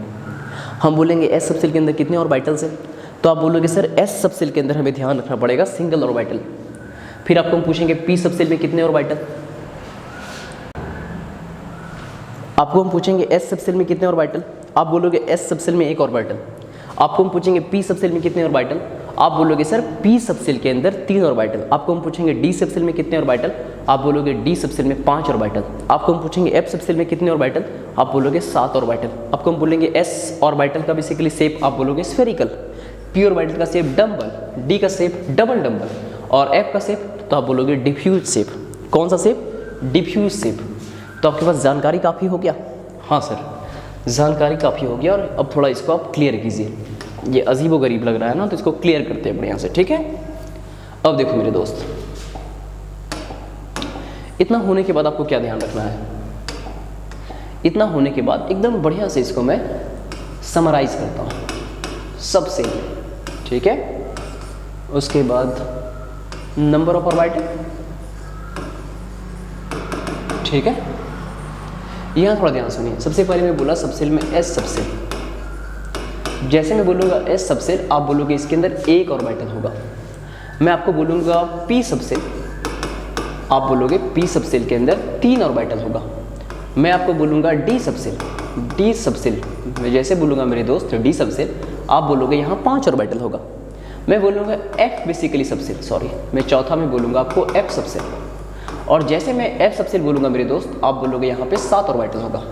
हम बोलेंगे एस सब सेल के अंदर कितने ऑर्बिटल्स हैं, तो आप बोलोगे सर एस सब सेल के अंदर हमें ध्यान रखना पड़ेगा सिंगल ऑर्बिटल। फिर आपको हम पूछेंगे पी सब सेल में कितने ऑर्बिटल, आपको हम पूछेंगे एस सब सेल में कितने ऑर्बिटल, आप बोलोगे एस सब सेल में 1 ऑर्बिटल। आपको हम पूछेंगे पी सब सेल में कितने ऑर्बिटल, आप बोलोगे सर पी सब सेल के अंदर 3 ऑर्बिटल। आपको हम पूछेंगे डी सब सेल में कितने ऑर्बिटल, आप बोलोगे डी सब सेल में 5 ऑर्बिटल। आपको हम पूछेंगे एफ सब सेल में कितने ऑर्बिटल, आप बोलोगे 7 ऑर्बिटल। आपको हम बोलेंगे एस ऑर्बिटल का बेसिकली शेप, आप बोलोगे स्फेरिकल। पी ऑर्बिटल का शेप डम्बल, डी का शेप डबल डम्बल, और एफ का शेप तो आप बोलोगे डिफ्यूज शेप। कौन सा शेप? Diffuse shape. तो आपके पास जानकारी काफ़ी हो गया? हाँ सर जानकारी काफ़ी हो गया, और अब थोड़ा इसको आप क्लियर कीजिए। ये अजीब व गरीब लग रहा है ना, तो इसको क्लियर करते हैं बढ़िया से, ठीक है। अब देखो मेरे दोस्त, इतना होने के बाद आपको क्या ध्यान रखना है? इतना होने के बाद एकदम बढ़िया से इसको मैं समराइज करता हूँ सबसे, ठीक है। उसके बाद नंबर ऑफ ऑर्बिटल, ठीक है। यहाँ थोड़ा ध्यान सुनिए। सबसे पहले मैं बोला सब सेल में एस सब सेल, जैसे मैं बोलूँगा एस सब सेल, आप बोलोगे इसके अंदर 1 ऑर्बिटल होगा। मैं आपको बोलूँगा पी सब सेल, आप बोलोगे पी सब सेल के अंदर 3 ऑर्बिटल होगा। मैं आपको बोलूँगा डी सब सेल, डी सब सेल मैं जैसे बोलूँगा मेरे दोस्त डी सब सेल, आप बोलोगे यहाँ 5 ऑर्बिटल होगा। मैं बोलूँगा एफ बेसिकली सब सेल, सॉरी मैं चौथा में बोलूँगा आपको एफ सब सेल, और जैसे मैं एफ सब सेल बोलूँगा मेरे दोस्त, आप बोलोगे यहाँ पे 7 ऑर्बिटल होगा।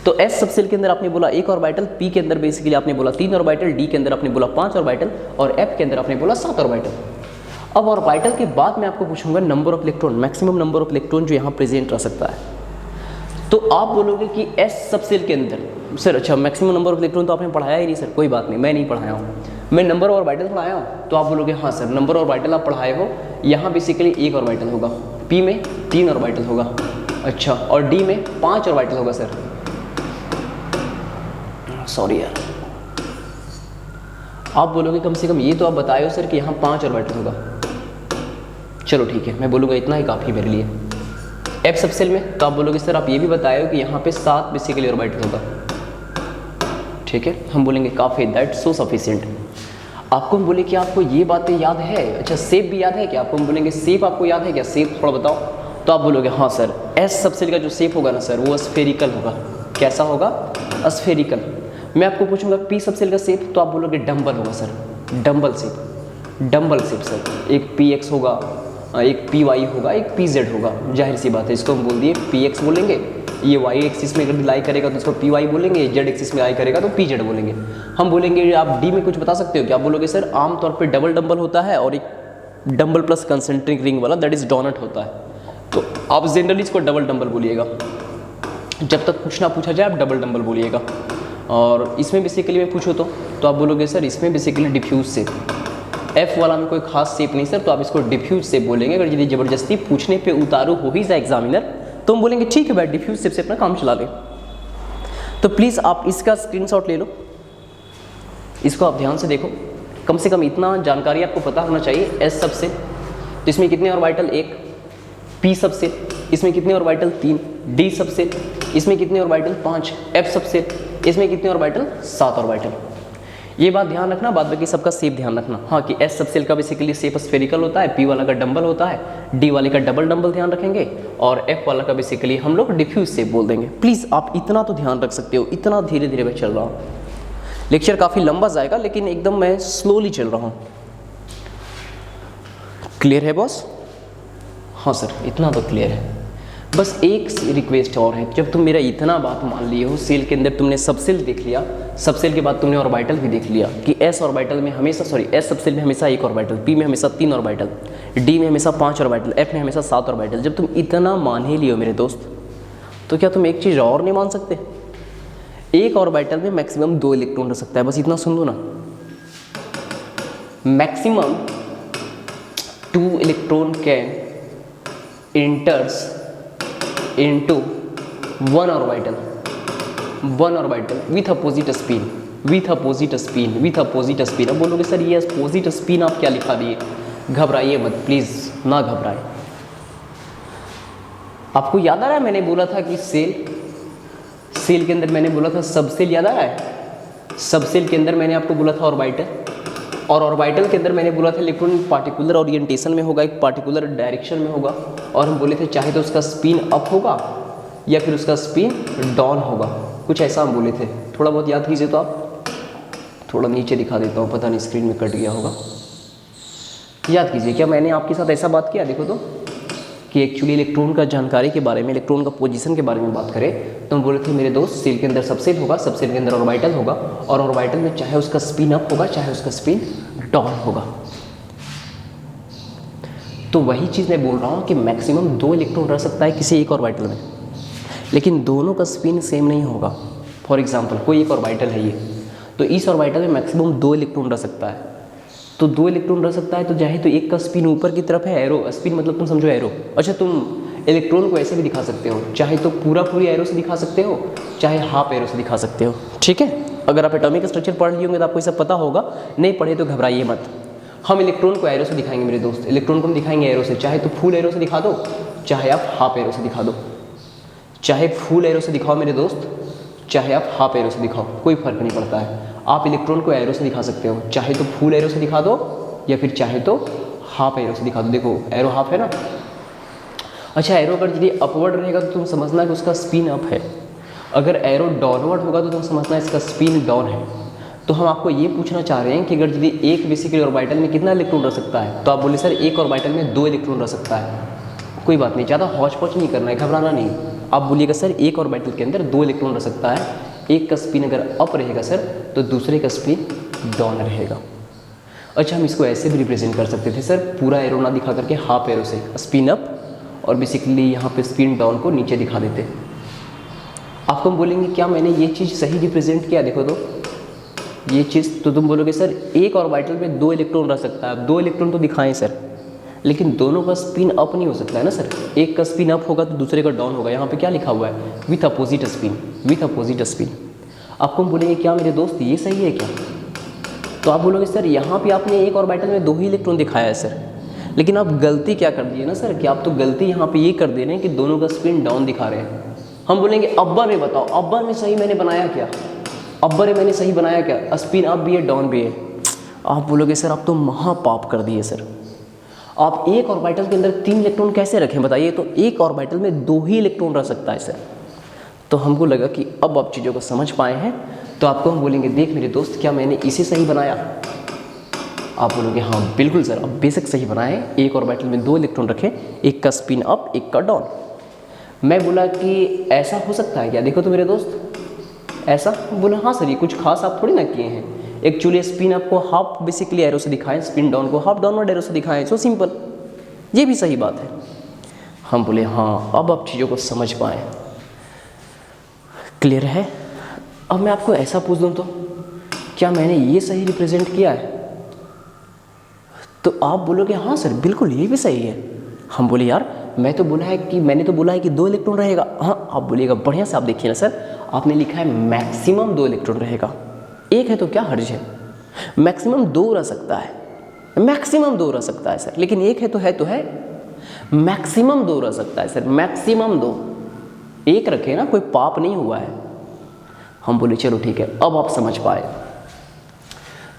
तो एस सब सेल के अंदर आपने बोला 1 ऑर्बिटल, पी के अंदर बेसिकली आपने बोला 3 ऑर्बिटल, डी के अंदर आपने बोला 5 ऑर्बिटल, और एफ के अंदर आपने बोला 7 ऑर्बिटल। अब ऑर्बिटल के बाद मैं आपको पूछूंगा number of electron, maximum number of electron जो यहाँ प्रेजेंट रह सकता है। तो आप बोलोगे कि एस सब सेल के अंदर सर अच्छा मैक्सिमम नंबर ऑफ इलेक्ट्रॉन तो आपने पढ़ाया ही नहीं सर। कोई बात नहीं, मैं नहीं पढ़ाया हूँ, मैं नंबर ऑफ ऑर्बिटल पढ़ाया हूँ। तो आप बोलोगे हाँ सर नंबर ऑफ ऑर्बिटल आप पढ़ाए हो, यहाँ बेसिकली 1 ऑर्बिटल होगा, पी में 3 ऑर्बिटल होगा, अच्छा, और डी में 5 ऑर्बिटल होगा सर, सॉरी यार। आप बोलोगे कम से कम ये तो आप बताए हो सर कि यहाँ 5 ऑर्बिटल होगा। चलो ठीक है, मैं बोलूँगा इतना ही काफ़ी मेरे लिए। एफ सब सेल में तो आप बोलोगे सर आप ये भी बताए हो कि यहाँ पे 7 बेसिकली ऑर्बिटल होगा, ठीक है। हम बोलेंगे काफ़ी, दैट सो सफिशिएंट। आपको हम बोले कि आपको ये बातें याद है, अच्छा शेप भी याद है क्या? आपको हम बोलेंगे शेप आपको याद है क्या? शेप थोड़ा बताओ। तो आप बोलोगे हाँ सर एस सब सेल का जो शेप होगा ना सर वो स्फेरिकल होगा। कैसा होगा? स्फेरिकल। मैं आपको पूछूंगा पी सब सेल का शेप, तो आप बोलोगे डम्बल होगा सर, डम्बल शेप सर, एक पी एक्स होगा, एक पी वाई होगा, एक पी जेड होगा, जाहिर सी बात है इसको हम बोल दिए पी एक्स बोलेंगे, ये वाई एक्सिस में अगर लाई करेगा तो इसको पी वाई बोलेंगे, जेड एक्सिस में लाई करेगा तो पी जेड बोलेंगे। हम बोलेंगे आप डी में कुछ बता सकते हो क्या? आप बोलोगे सर आमतौर पे डबल डंबल होता है और एक डंबल प्लस कंसेंट्रिक रिंग वाला दैट इज डोनट होता है, तो आप जनरली इसको डबल डंबल बोलिएगा। जब तक कुछ ना पूछा जाए आप डबल डंबल बोलिएगा। और इसमें बेसिकली मैं पूछूँ तो आप बोलोगे सर इसमें बेसिकली डिफ्यूज शेप, एफ वाला में कोई खास शेप नहीं सर, तो आप इसको डिफ्यूज शेप बोलेंगे। अगर यदि ज़बरदस्ती पूछने पे उतारू हो ही जाए एग्जामिनर तो हम बोलेंगे ठीक है भाई डिफ्यूज शेप से अपना काम चला ले। तो प्लीज़ आप इसका स्क्रीनशॉट ले लो, इसको आप ध्यान से देखो, कम से कम इतना जानकारी आपको पता होना चाहिए। एस सबसेट, तो इसमें कितने ऑर्बिटल? 1। पी सबसेट, इसमें कितने ऑर्बिटल? 3। डी सबसेट, इसमें कितने ऑर्बिटल? 5। एफ सबसेट, इसमें कितने ऑर्बिटल? 7 ऑर्बिटल। ये बात ध्यान रखना, बाद बाकी सबका शेप ध्यान रखना। हाँ कि एस सबसेल का बेसिकली शेप स्फेरिकल होता है, पी वाला का डंबल होता है, डी वाले का डबल डंबल ध्यान रखेंगे, और एफ वाला का बेसिकली हम लोग डिफ्यूज शेप बोल देंगे। प्लीज़ आप इतना तो ध्यान रख सकते हो, इतना धीरे धीरे मैं चल रहा हूँ। लेक्चर काफ़ी लंबा जाएगा लेकिन एकदम मैं स्लोली चल रहा हूँ। क्लियर है बॉस? हाँ सर इतना तो क्लियर है। बस एक रिक्वेस्ट और है, जब तुम मेरा इतना बात मान लिए हो, सेल के अंदर तुमने सबसेल देख लिया, सबसेल के बाद तुमने ऑर्बिटल भी देख लिया कि एस ऑर्बिटल में हमेशा एस सबसेल में हमेशा 1 ऑर्बिटल, पी में हमेशा 3 ऑर्बिटल, डी में हमेशा 5 ऑर्बिटल, एफ में हमेशा 7 ऑर्बिटल। जब तुम इतना मान ही लियो मेरे दोस्त, तो क्या तुम एक चीज़ और नहीं मान सकते? एक ऑर्बिटल में मैक्सिमम 2 इलेक्ट्रॉन रह सकता है, बस इतना सुन लो ना। Maximum 2 electron can enters into one orbital with opposite spin। अब बोलोगे सर ये अपोजिट स्पिन आप क्या लिखा दिए? घबराइए मत प्लीज़, ना घबराए। आपको याद आ रहा है मैंने बोला था कि सेल के अंदर मैंने बोला था सबसेल, याद आ रहा है? सबसेल के अंदर मैंने आपको बोला था ऑर्बिटल, और ऑर्बिटल के अंदर मैंने बोला था इलेक्ट्रॉन पार्टिकुलर ओरिएंटेशन में होगा, एक पार्टिकुलर डायरेक्शन में होगा, और हम बोले थे चाहे तो उसका स्पिन अप होगा या फिर उसका स्पिन डाउन होगा, कुछ ऐसा हम बोले थे। थोड़ा बहुत याद कीजिए तो आप, थोड़ा नीचे दिखा देता हूँ, पता नहीं स्क्रीन में कट गया होगा। याद कीजिए क्या मैंने आपके साथ ऐसा बात किया? देखो तो कि एक्चुअली इलेक्ट्रॉन का जानकारी के बारे में, इलेक्ट्रॉन का पोजीशन के बारे में बात करें तो हम बोले थे मेरे दोस्त सेल के अंदर सबसेल होगा, सबसेल के अंदर ऑर्बिटल होगा, और ऑर्बिटल में चाहे उसका स्पिन अप होगा चाहे उसका स्पिन डाउन होगा। तो वही चीज़ मैं बोल रहा हूँ कि मैक्सिमम 2 इलेक्ट्रॉन रह सकता है किसी एक ऑर्बिटल में, लेकिन दोनों का स्पिन सेम नहीं होगा। फॉर एग्जाम्पल कोई एक ऑर्बिटल है ये, तो इस ऑर्बिटल में मैक्सिमम 2 इलेक्ट्रॉन रह सकता है, तो 2 इलेक्ट्रॉन रह सकता है, तो चाहे तो एक का स्पिन ऊपर की तरफ है, एरो स्पिन मतलब तुम समझो एरो। अच्छा तुम इलेक्ट्रॉन को ऐसे भी दिखा सकते हो, चाहे तो पूरी एरो से दिखा सकते हो, चाहे हाफ एरो से दिखा सकते हो, ठीक है? अगर आप एटॉमिक स्ट्रक्चर पढ़ लिए होंगे तो आपको ये सब पता होगा, नहीं पढ़े तो घबराइए मत। हम इलेक्ट्रॉन को एरो से दिखाएंगे मेरे दोस्त, इलेक्ट्रॉन को हम दिखाएंगे एरो से, चाहे तो फुल एरो से दिखा दो, चाहे आप हाफ एरो से दिखा दो, चाहे फुल एरो से दिखाओ मेरे दोस्त, चाहे आप हाफ एरो से दिखाओ, कोई फर्क नहीं पड़ता है। आप इलेक्ट्रॉन को एरो से दिखा सकते हो, चाहे तो फुल एरो से दिखा दो या फिर चाहे तो हाफ एरो से दिखा दो। देखो एरो हाफ है ना। अच्छा एरो अगर यदि अपवर्ड रहेगा तो तुम समझना कि उसका स्पिन अप है, अगर एरो डाउनवर्ड होगा तो तुम समझना इसका स्पिन डाउन है। तो हम आपको ये पूछना चाह रहे हैं कि अगर यदि एक बेसिकली ऑर्बिटल में कितना इलेक्ट्रॉन रह सकता है, तो आप बोले सर एक ऑर्बिटल में 2 इलेक्ट्रॉन रह सकता है। कोई बात नहीं, ज़्यादा हौच पौच नहीं करना है, घबराना नहीं। आप बोलिएगा सर एक ऑर्बिटल के अंदर 2 इलेक्ट्रॉन रह सकता है, एक का स्पिन अगर अप रहेगा सर तो दूसरे का स्पिन डाउन रहेगा। अच्छा हम इसको ऐसे भी रिप्रेजेंट कर सकते थे सर, पूरा एरो ना दिखा करके हाफ एरो से स्पिन अप और बेसिकली यहाँ पे स्पिन डाउन को नीचे दिखा देते। आपको हम बोलेंगे क्या मैंने ये चीज़ सही रिप्रेजेंट किया? देखो तो ये चीज़, तो तुम बोलोगे सर एक ऑर्बिटल में 2 इलेक्ट्रॉन रह सकता है। अब 2 इलेक्ट्रॉन तो दिखाएं सर, लेकिन दोनों का स्पिन अप नहीं हो सकता है ना सर, एक का स्पिन अप होगा तो दूसरे का डाउन होगा। यहाँ पे क्या लिखा हुआ है? With opposite spin, with opposite spin. आपको हम बोलेंगे क्या मेरे दोस्त ये सही है क्या? तो आप बोलोगे सर यहाँ पे आपने एक ऑर्बिटल में 2 ही इलेक्ट्रॉन दिखाया है सर, लेकिन आप गलती क्या कर दिए ना सर कि आप तो गलती यहाँ पे ये कर दे रहे हैं कि दोनों का स्पिन डाउन दिखा रहे हैं। हम बोलेंगे अब्बर में बताओ, अब्बर में सही मैंने बनाया क्या? अब्बर में मैंने सही बनाया क्या? स्पिन अप भी है डाउन भी है। आप बोलोगे सर आप तो महापाप कर दिए सर, आप एक ऑर्बिटल के अंदर 3 इलेक्ट्रॉन कैसे रखें बताइए? तो एक ऑर्बिटल में 2 ही इलेक्ट्रॉन रह सकता है सर। तो हमको लगा कि अब आप चीज़ों को समझ पाए हैं, तो आपको हम बोलेंगे देख मेरे दोस्त क्या मैंने इसे सही बनाया? आप बोलोगे हाँ बिल्कुल सर, अब बेसिक सही बनाए, एक ऑर्बिटल में 2 इलेक्ट्रॉन रखें, एक का स्पिन अप एक का डाउन। मैं बोला कि ऐसा हो सकता है क्या, देखो तो मेरे दोस्त, ऐसा बोला हाँ सर, ये कुछ खास आप थोड़ी ना किए हैं, एक्चुअली स्पिन अप को हाफ बेसिकली एरो से दिखाएं, स्पिन डाउन को हाफ डाउनवर्ड एरो से दिखाएं, सो सिंपल, ये भी सही बात है। हम बोले हाँ, अब आप चीज़ों को समझ पाएँ, क्लियर है। अब मैं आपको ऐसा पूछ दूँ तो क्या मैंने ये सही रिप्रेजेंट किया है, तो आप बोलोगे हाँ सर बिल्कुल ये भी सही है। हम बोले यार मैंने तो बोला है कि 2 इलेक्ट्रॉन रहेगा। हाँ, आप बोलिएगा बढ़िया से, आप देखिए ना सर, आपने लिखा है मैक्सिमम 2 इलेक्ट्रॉन रहेगा, एक है तो क्या हर्ज है, मैक्सिमम 2 रह सकता है, मैक्सिमम 2 रह सकता है सर, लेकिन एक है तो है, मैक्सिमम 2 रह सकता है सर, मैक्सिमम 2, एक रखे ना, कोई पाप नहीं हुआ है। हम बोले चलो ठीक है, अब आप समझ पाए।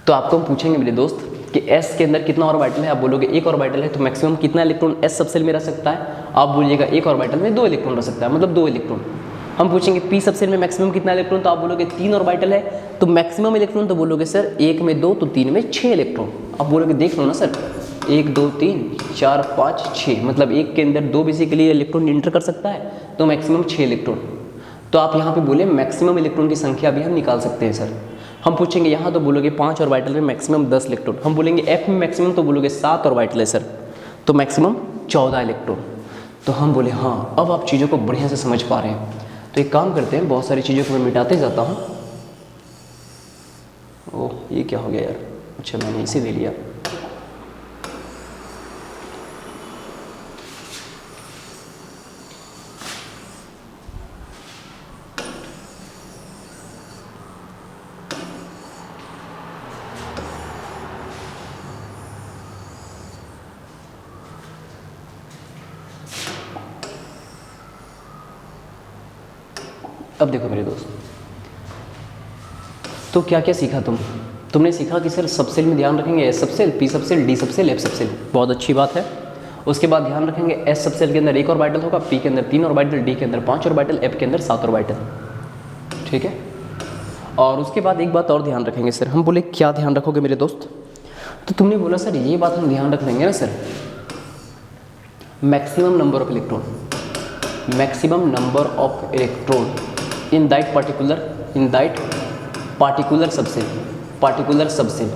तो आपको हम पूछेंगे मेरे दोस्त कि S के अंदर कितना ऑर्बिटल है, आप बोलोगे एक ऑर्बिटल है, तो मैक्सिमम कितना इलेक्ट्रॉन S सबसेल में रह सकता है, आप बोलिएगा एक ऑर्बिटल में 2 इलेक्ट्रॉन रह सकता है, मतलब 2 इलेक्ट्रॉन। हम पूछेंगे P सबसेल में मैक्सिमम कितना इलेक्ट्रॉन, तो आप बोलोगे 3 ऑर्बिटल है, तो मैक्सिमम इलेक्ट्रॉन, तो बोलोगे सर 1 में 2 तो 3 में 6 इलेक्ट्रॉन। आप बोलोगे देख लो ना सर, 1 2 3 4 5 6, मतलब एक के अंदर 2 बेसिकली इलेक्ट्रॉन इंटर कर सकता है, तो मैक्सिमम 6 इलेक्ट्रॉन। तो आप यहाँ पे बोले मैक्सिमम इलेक्ट्रॉन की संख्या भी हम निकाल सकते हैं सर। हम पूछेंगे यहाँ, तो बोलोगे 5 ऑर्बिटल में मैक्सिमम 10 इलेक्ट्रॉन। हम बोलेंगे F में मैक्सिमम, तो बोलोगे 7 ऑर्बिटल है सर, तो मैक्सिमम 14 इलेक्ट्रॉन। तो हम बोले हाँ, अब आप चीज़ों को बढ़िया से समझ पा रहे हैं। तो एक काम करते हैं, बहुत सारी चीज़ों को मैं मिटाते जाता हूँ। ओह ये क्या हो गया यार, अच्छा मैंने इसे ले लिया। अब देखो मेरे दोस्त, तो क्या क्या सीखा तुमने सीखा कि सर सबसेल में ध्यान रखेंगे S subshell, P subshell, D subshell, F subshell, बहुत अच्छी बात है। उसके बाद ध्यान रखेंगे S सबसेल के अंदर 1 ऑर्बिटल होगा, P के अंदर 3 ऑर्बिटल, D के अंदर 5 ऑर्बिटल, F के अंदर 7 ऑर्बिटल, ठीक है। और उसके बाद एक बात और ध्यान रखेंगे सर। हम बोले क्या ध्यान रखोगे मेरे दोस्त, तो तुमने बोला सर ये बात हम ध्यान रख लेंगे ना sir, maximum number of electron, maximum number of electron in that particular subshell.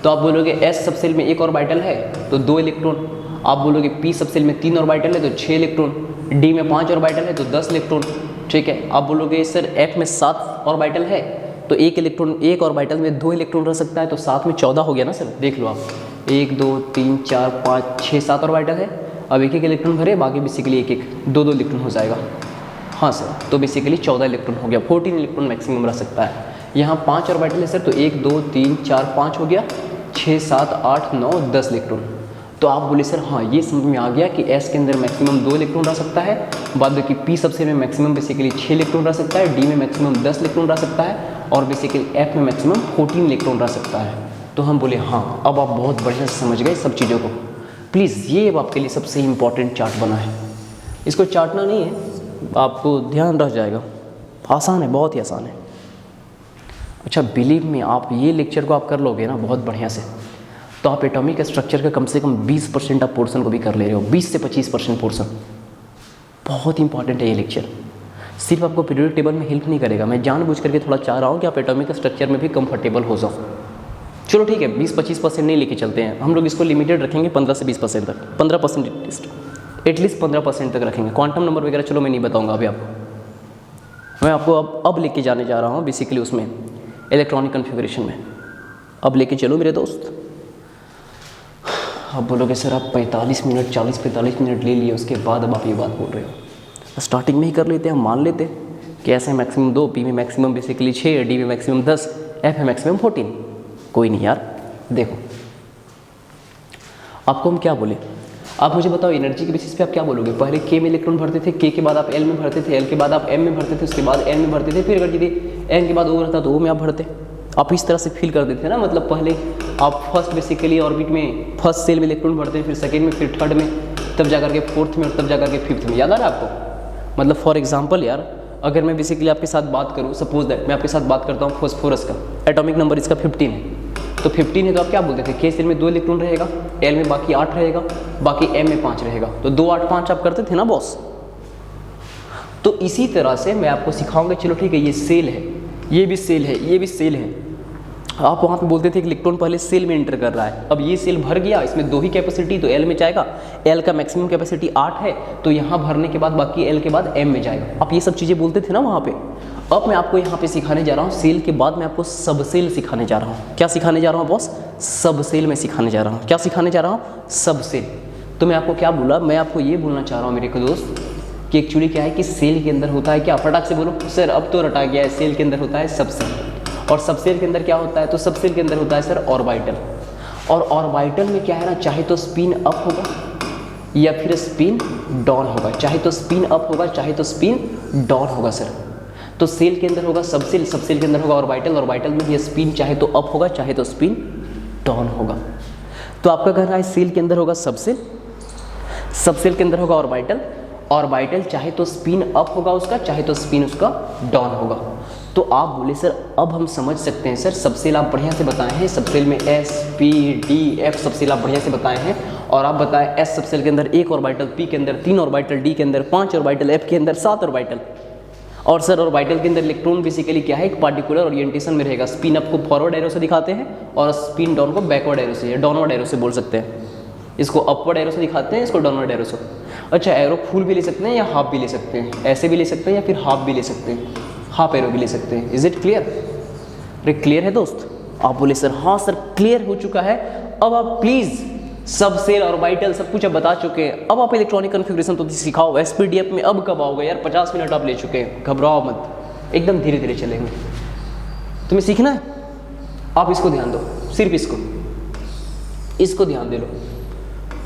तो आप बोलोगे S सबसेल में 1 ऑर्बिटल है तो 2 इलेक्ट्रॉन, आप बोलोगे P सबसेल में 3 ऑर्बिटल है तो 6 इलेक्ट्रॉन, D में 5 ऑर्बिटल है तो 10 इलेक्ट्रॉन, ठीक है। आप बोलोगे सर F में 7 ऑर्बिटल है तो 1 ऑर्बिटल में 2 इलेक्ट्रॉन रह सकता है, तो 7 में 14 हो गया ना सर। देख लो आप, 1 2 3 4 5 6 7 ऑर्बिटल है, अब 1 इलेक्ट्रॉन भरे, बाकी बेसिकली 2 इलेक्ट्रॉन हो जाएगा। हाँ सर, तो बेसिकली 14 इलेक्ट्रॉन हो गया, 14 इलेक्ट्रॉन मैक्सिमम रह सकता है। यहाँ 5 ऑर्बिटल है सर, तो 1 2 3 4 5 हो गया, 6 7 8 9 10 इलेक्ट्रॉन। तो आप बोले सर हाँ ये समझ में आ गया कि S के अंदर मैक्सिमम 2 इलेक्ट्रॉन रह सकता है, बाद बाकी P सबसेल में मैक्सिमम बेसिकली 6 इलेक्ट्रॉन रह सकता है, D में मैक्सिमम 10 इलेक्ट्रॉन रह सकता है, और बेसिकली F में मैक्सिमम 14 इलेक्ट्रॉन रह सकता है। तो हम बोले हाँ, अब आप बहुत बढ़िया से समझ गए सब चीज़ों को। प्लीज़ ये अब आपके लिए सबसे इम्पॉर्टेंट चार्ट बना है, इसको चाटना नहीं है, आपको ध्यान रह जाएगा, आसान है, बहुत ही आसान है। अच्छा बिलीव में, आप ये लेक्चर को आप कर लोगे ना बहुत बढ़िया से, तो आप एटॉमिक स्ट्रक्चर का कम से कम 20% आप पोर्शन को भी कर ले रहे हो, 20 से 25% पोर्शन। बहुत इंपॉर्टेंट है ये लेक्चर, सिर्फ आपको पीरियोडिक टेबल में हेल्प नहीं करेगा, मैं जानबूझ करके थोड़ा चाह रहा हूँ कि आप एटॉमिक स्ट्रक्चर में भी कंफर्टेबल हो जाओ। चलो ठीक है, 20-25% नहीं लेके चलते हैं हम लोग, इसको लिमिटेड रखेंगे 15 से 20% तक, 15% एटलीस्ट 15% तक रखेंगे। क्वांटम नंबर वगैरह चलो मैं नहीं बताऊंगा अभी आपको, मैं आपको अब लेके जाने जा रहा हूँ बेसिकली उसमें इलेक्ट्रॉनिक कन्फिगरेशन में। अब लेके चलो मेरे दोस्त। आप बोलोगे सर आप 45 मिनट 40-45 मिनट ले लिए, उसके बाद अब आप ये बात बोल रहे हो। स्टार्टिंग में ही कर लेते हैं, हम मान लेते कि ऐसे मैक्सिमम 2, P में मैक्सिमम बेसिकली 6, D में मैक्सिमम 10, F में मैक्सिमम 14। कोई नहीं यार, देखो आपको हम क्या बोले, आप मुझे बताओ एनर्जी के बेसिस पे आप क्या बोलोगे। पहले K में इलेक्ट्रॉन भरते थे, K के बाद आप L में भरते थे, L के बाद आप M में भरते थे, उसके बाद N में भरते थे, फिर अगर यदि N के बाद O रहता तो O में आप भरते। आप इस तरह से फील कर देते हैं ना, मतलब पहले आप फर्स्ट बेसिकली ऑर्बिट में फर्स्ट सेल में इलेक्ट्रॉन भरते हैं, फिर सेकेंड में, फिर थर्ड में, तब जाकर के फोर्थ में, और तब जाकर के फिफ्थ में। याद आ रहा है आपको। मतलब फॉर एग्जाम्पल यार, अगर मैं बेसिकली आपके साथ बात करूँ, सपोज दैट मैं आपके साथ बात करता हूँ फॉस्फोरस का, एटॉमिक नंबर इसका 15 है, तो 15 है तो आप क्या बोलते थे, K सेल में 2 इलेक्ट्रॉन रहेगा, L में बाकी 8 रहेगा, बाकी M में 5 रहेगा, तो 2 8 5 आप करते थे ना बॉस। तो इसी तरह से मैं आपको सिखाऊंगा। चलो ठीक है, ये सेल है, ये भी सेल है, ये भी सेल है। आप वहाँ पे बोलते थे कि इलेक्ट्रॉन पहले सेल में एंटर कर रहा है, अब ये सेल भर गया, इसमें 2 ही कैपेसिटी, तो L में जाएगा, L का मैक्सिमम कैपेसिटी 8 है, तो यहाँ भरने के बाद बाकी L के बाद M में जाएगा। आप ये सब चीज़ें बोलते थे ना वहाँ पे। अब मैं आपको यहाँ पे सिखाने जा रहा हूँ सेल के बाद मैं आपको सब सेल सिखाने जा रहा हूँ। क्या सिखाने जा रहा हूँ बॉस? सब सेल में सिखाने जा रहा हूँ। क्या सिखाने जा रहा हूँ? सब सेल। तो मैं आपको क्या बोला, मैं आपको ये बोलना चाह रहा हूँ मेरे को दोस्त कि एक्चुअली क्या है कि सेल के अंदर होता है क्या, फटाक से बोलो सर, अब तो रटा गया है। सेल के अंदर होता है सब सेल, और सब सेल के अंदर क्या होता है, तो सब सेल के अंदर होता है सर ऑर्बिटल। और ऑर्बिटल में क्या है ना, चाहे तो स्पिन अप होगा या फिर स्पिन डाउन होगा, चाहे तो स्पिन अप होगा चाहे तो स्पिन डाउन होगा सर। तो सेल के अंदर होगा सब सेल, सब सेल के अंदर होगा ऑर्बिटल, ऑर्बिटल में ये स्पिन चाहे तो अप होगा चाहे तो स्पिन डाउन होगा। तो आपका कहना है सेल के अंदर होगा सब सेल, सब सेल के अंदर होगा ऑर्बिटल, ऑर्बिटल चाहे तो स्पिन अप होगा उसका, चाहे तो स्पिन उसका डाउन होगा। तो आप बोले सर अब हम समझ सकते हैं सर, सब सेल आप बढ़िया से बताए हैं, सब सेल में S P D F सब सेल आप बढ़िया से बताए हैं, और आप बताएं S सब सेल के अंदर 1 ऑर्बिटल, P के अंदर 3 ऑर्बिटल, D के अंदर 5 ऑर्बिटल, F के अंदर 7 ऑर्बिटल। और सर ऑर्बिटल के अंदर इलेक्ट्रॉन बेसिकली क्या है, एक पार्टिकुलर ओरिएंटेशन में रहेगा। स्पिन अप को फॉरवर्ड एरो से दिखाते हैं और स्पिन डाउन को बैकवर्ड एरो से या डाउनवर्ड एरो से बोल सकते हैं। इसको अपवर्ड एरो से दिखाते हैं, इसको डाउनवर्ड एरो से। अच्छा, एरो फुल भी ले सकते हैं या हाफ भी ले सकते हैं, ऐसे भी ले सकते हैं या फिर हाफ भी ले सकते हैं, हाफ एरो भी ले सकते हैं। Is it clear? अरे क्लियर है दोस्त? आप बोले सर हाँ सर क्लियर हो चुका है। अब आप प्लीज़ सब सेल ऑर्बिटल सब कुछ अब बता चुके हैं, अब आप इलेक्ट्रॉनिक कन्फिग्रेशन तो सिखाओ। SPDF में अब कब आओगे यार, 50 मिनट आप ले चुके हैं, घबराओ मत, एकदम धीरे धीरे चलेंगे। तुम्हें सीखना है, आप इसको ध्यान दो, सिर्फ इसको ध्यान दे लो,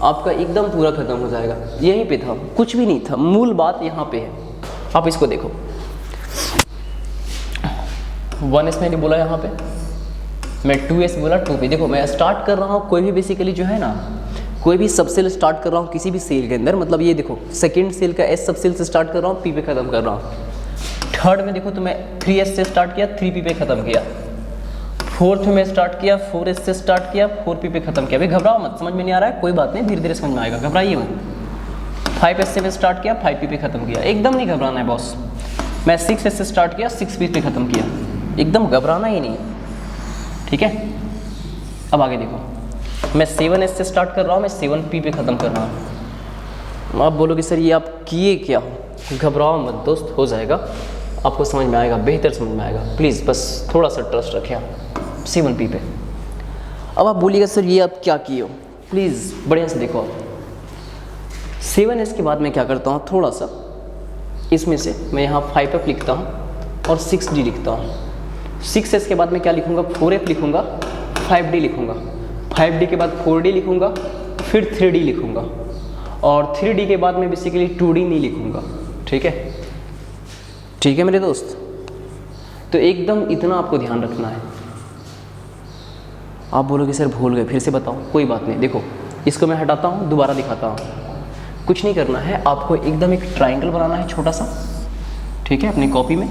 आपका एकदम पूरा खत्म हो जाएगा। यहीं पे था, कुछ भी नहीं था, मूल बात यहाँ पे है। आप इसको देखो, 1s मैंने बोला यहाँ पे, मैं 2s बोला 2p। देखो मैं स्टार्ट कर रहा हूँ कोई भी बेसिकली जो है ना, कोई भी सब सेल स्टार्ट कर रहा हूँ किसी भी सेल के अंदर, मतलब ये देखो सेकंड सेल का S सब सेल से स्टार्ट कर रहा हूँ, P पे ख़त्म कर रहा हूँ। थर्ड में देखो तो मैं 3s से स्टार्ट किया, 3p पे ख़त्म किया। फोर्थ में स्टार्ट किया, 4s से स्टार्ट किया, 4p पे ख़त्म किया। भाई घबराओ मत, समझ में नहीं आ रहा है कोई बात नहीं, धीरे धीरे समझ में आएगा, घबराइए मत। 5s से स्टार्ट किया, 5p पे ख़त्म किया, एकदम नहीं घबराना है बॉस। मैं 6s से स्टार्ट किया, 6p पे ख़त्म किया, एकदम घबराना ही नहीं, ठीक है। अब आगे देखो, मैं 7s से स्टार्ट कर रहा हूँ, मैं 7p पे ख़त्म कर रहा हूँ। आप बोलोगे सर ये आप किए क्या हो? घबराओ मत दोस्त, हो जाएगा, आपको समझ में आएगा, बेहतर समझ में आएगा। प्लीज़ बस थोड़ा सा ट्रस्ट रखें आप 7p पे। अब आप बोलिएगा सर ये आप क्या किए हो, प्लीज़ बढ़िया से देखो आप। 7s के बाद मैं क्या करता हूँ, थोड़ा सा इसमें से मैं यहाँ 5f लिखता हूँ और 6d लिखता हूँ। 6s के बाद मैं क्या लिखूँगा, 4f लिखूँगा, 5d लिखूँगा, 5d के बाद 4d लिखूँगा, फिर 3d लिखूँगा, और 3d के बाद मैं बेसिकली 2d नहीं लिखूँगा, ठीक है। ठीक है मेरे दोस्त, तो एकदम इतना आपको ध्यान रखना है। आप बोलोगे सर भूल गए, फिर से बताओ, कोई बात नहीं। देखो इसको मैं हटाता हूँ, दोबारा दिखाता हूँ। कुछ नहीं करना है, आपको एकदम एक ट्रायंगल बनाना है छोटा सा, ठीक है, अपनी कॉपी में,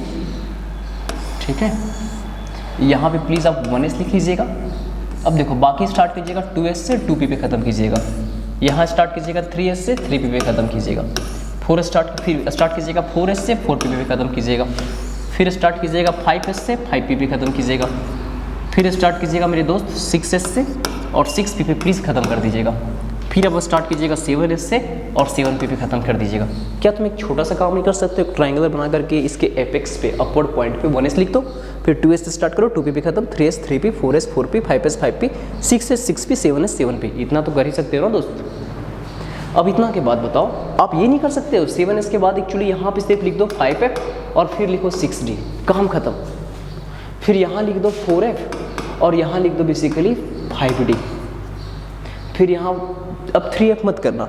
ठीक है। यहाँ पे प्लीज़ आप 1s लिख लीजिएगा। अब देखो बाकी स्टार्ट कीजिएगा 2s से 2p पे ख़त्म कीजिएगा, यहाँ स्टार्ट कीजिएगा 3s से 3p पे ख़त्म कीजिएगा, फिर स्टार्ट कीजिएगा 4s से 4p पे ख़त्म कीजिएगा, फिर स्टार्ट कीजिएगा 5s से 5p पे ख़त्म कीजिएगा, फिर स्टार्ट कीजिएगा मेरे दोस्त 6s से और 6p पे प्लीज़ ख़त्म कर दीजिएगा, फिर अब स्टार्ट कीजिएगा 7s से और 7p पे ख़त्म कर दीजिएगा। क्या तुम एक छोटा सा काम नहीं कर सकते हो, ट्रायंगुलर बना करके इसके एपेक्स पे अपवर्ड पॉइंट पे 1s लिख दो, फिर 2s से स्टार्ट करो, 2p पे ख़त्म, 3s 3p, 4s 4p, 5s 5p, 6s 6p, 7s 7p। इतना तो कर ही सकते हो ना दोस्त। अब इतना के बाद बताओ, आप ये नहीं कर सकते हो 7s के बाद एक्चुअली यहाँ पे सिर्फ लिख दो 5f और फिर लिखो 6d, काम ख़त्म। फिर यहाँ लिख दो 4f और यहाँ लिख दो बेसिकली 5d, फिर यहाँ अब 3f मत करना,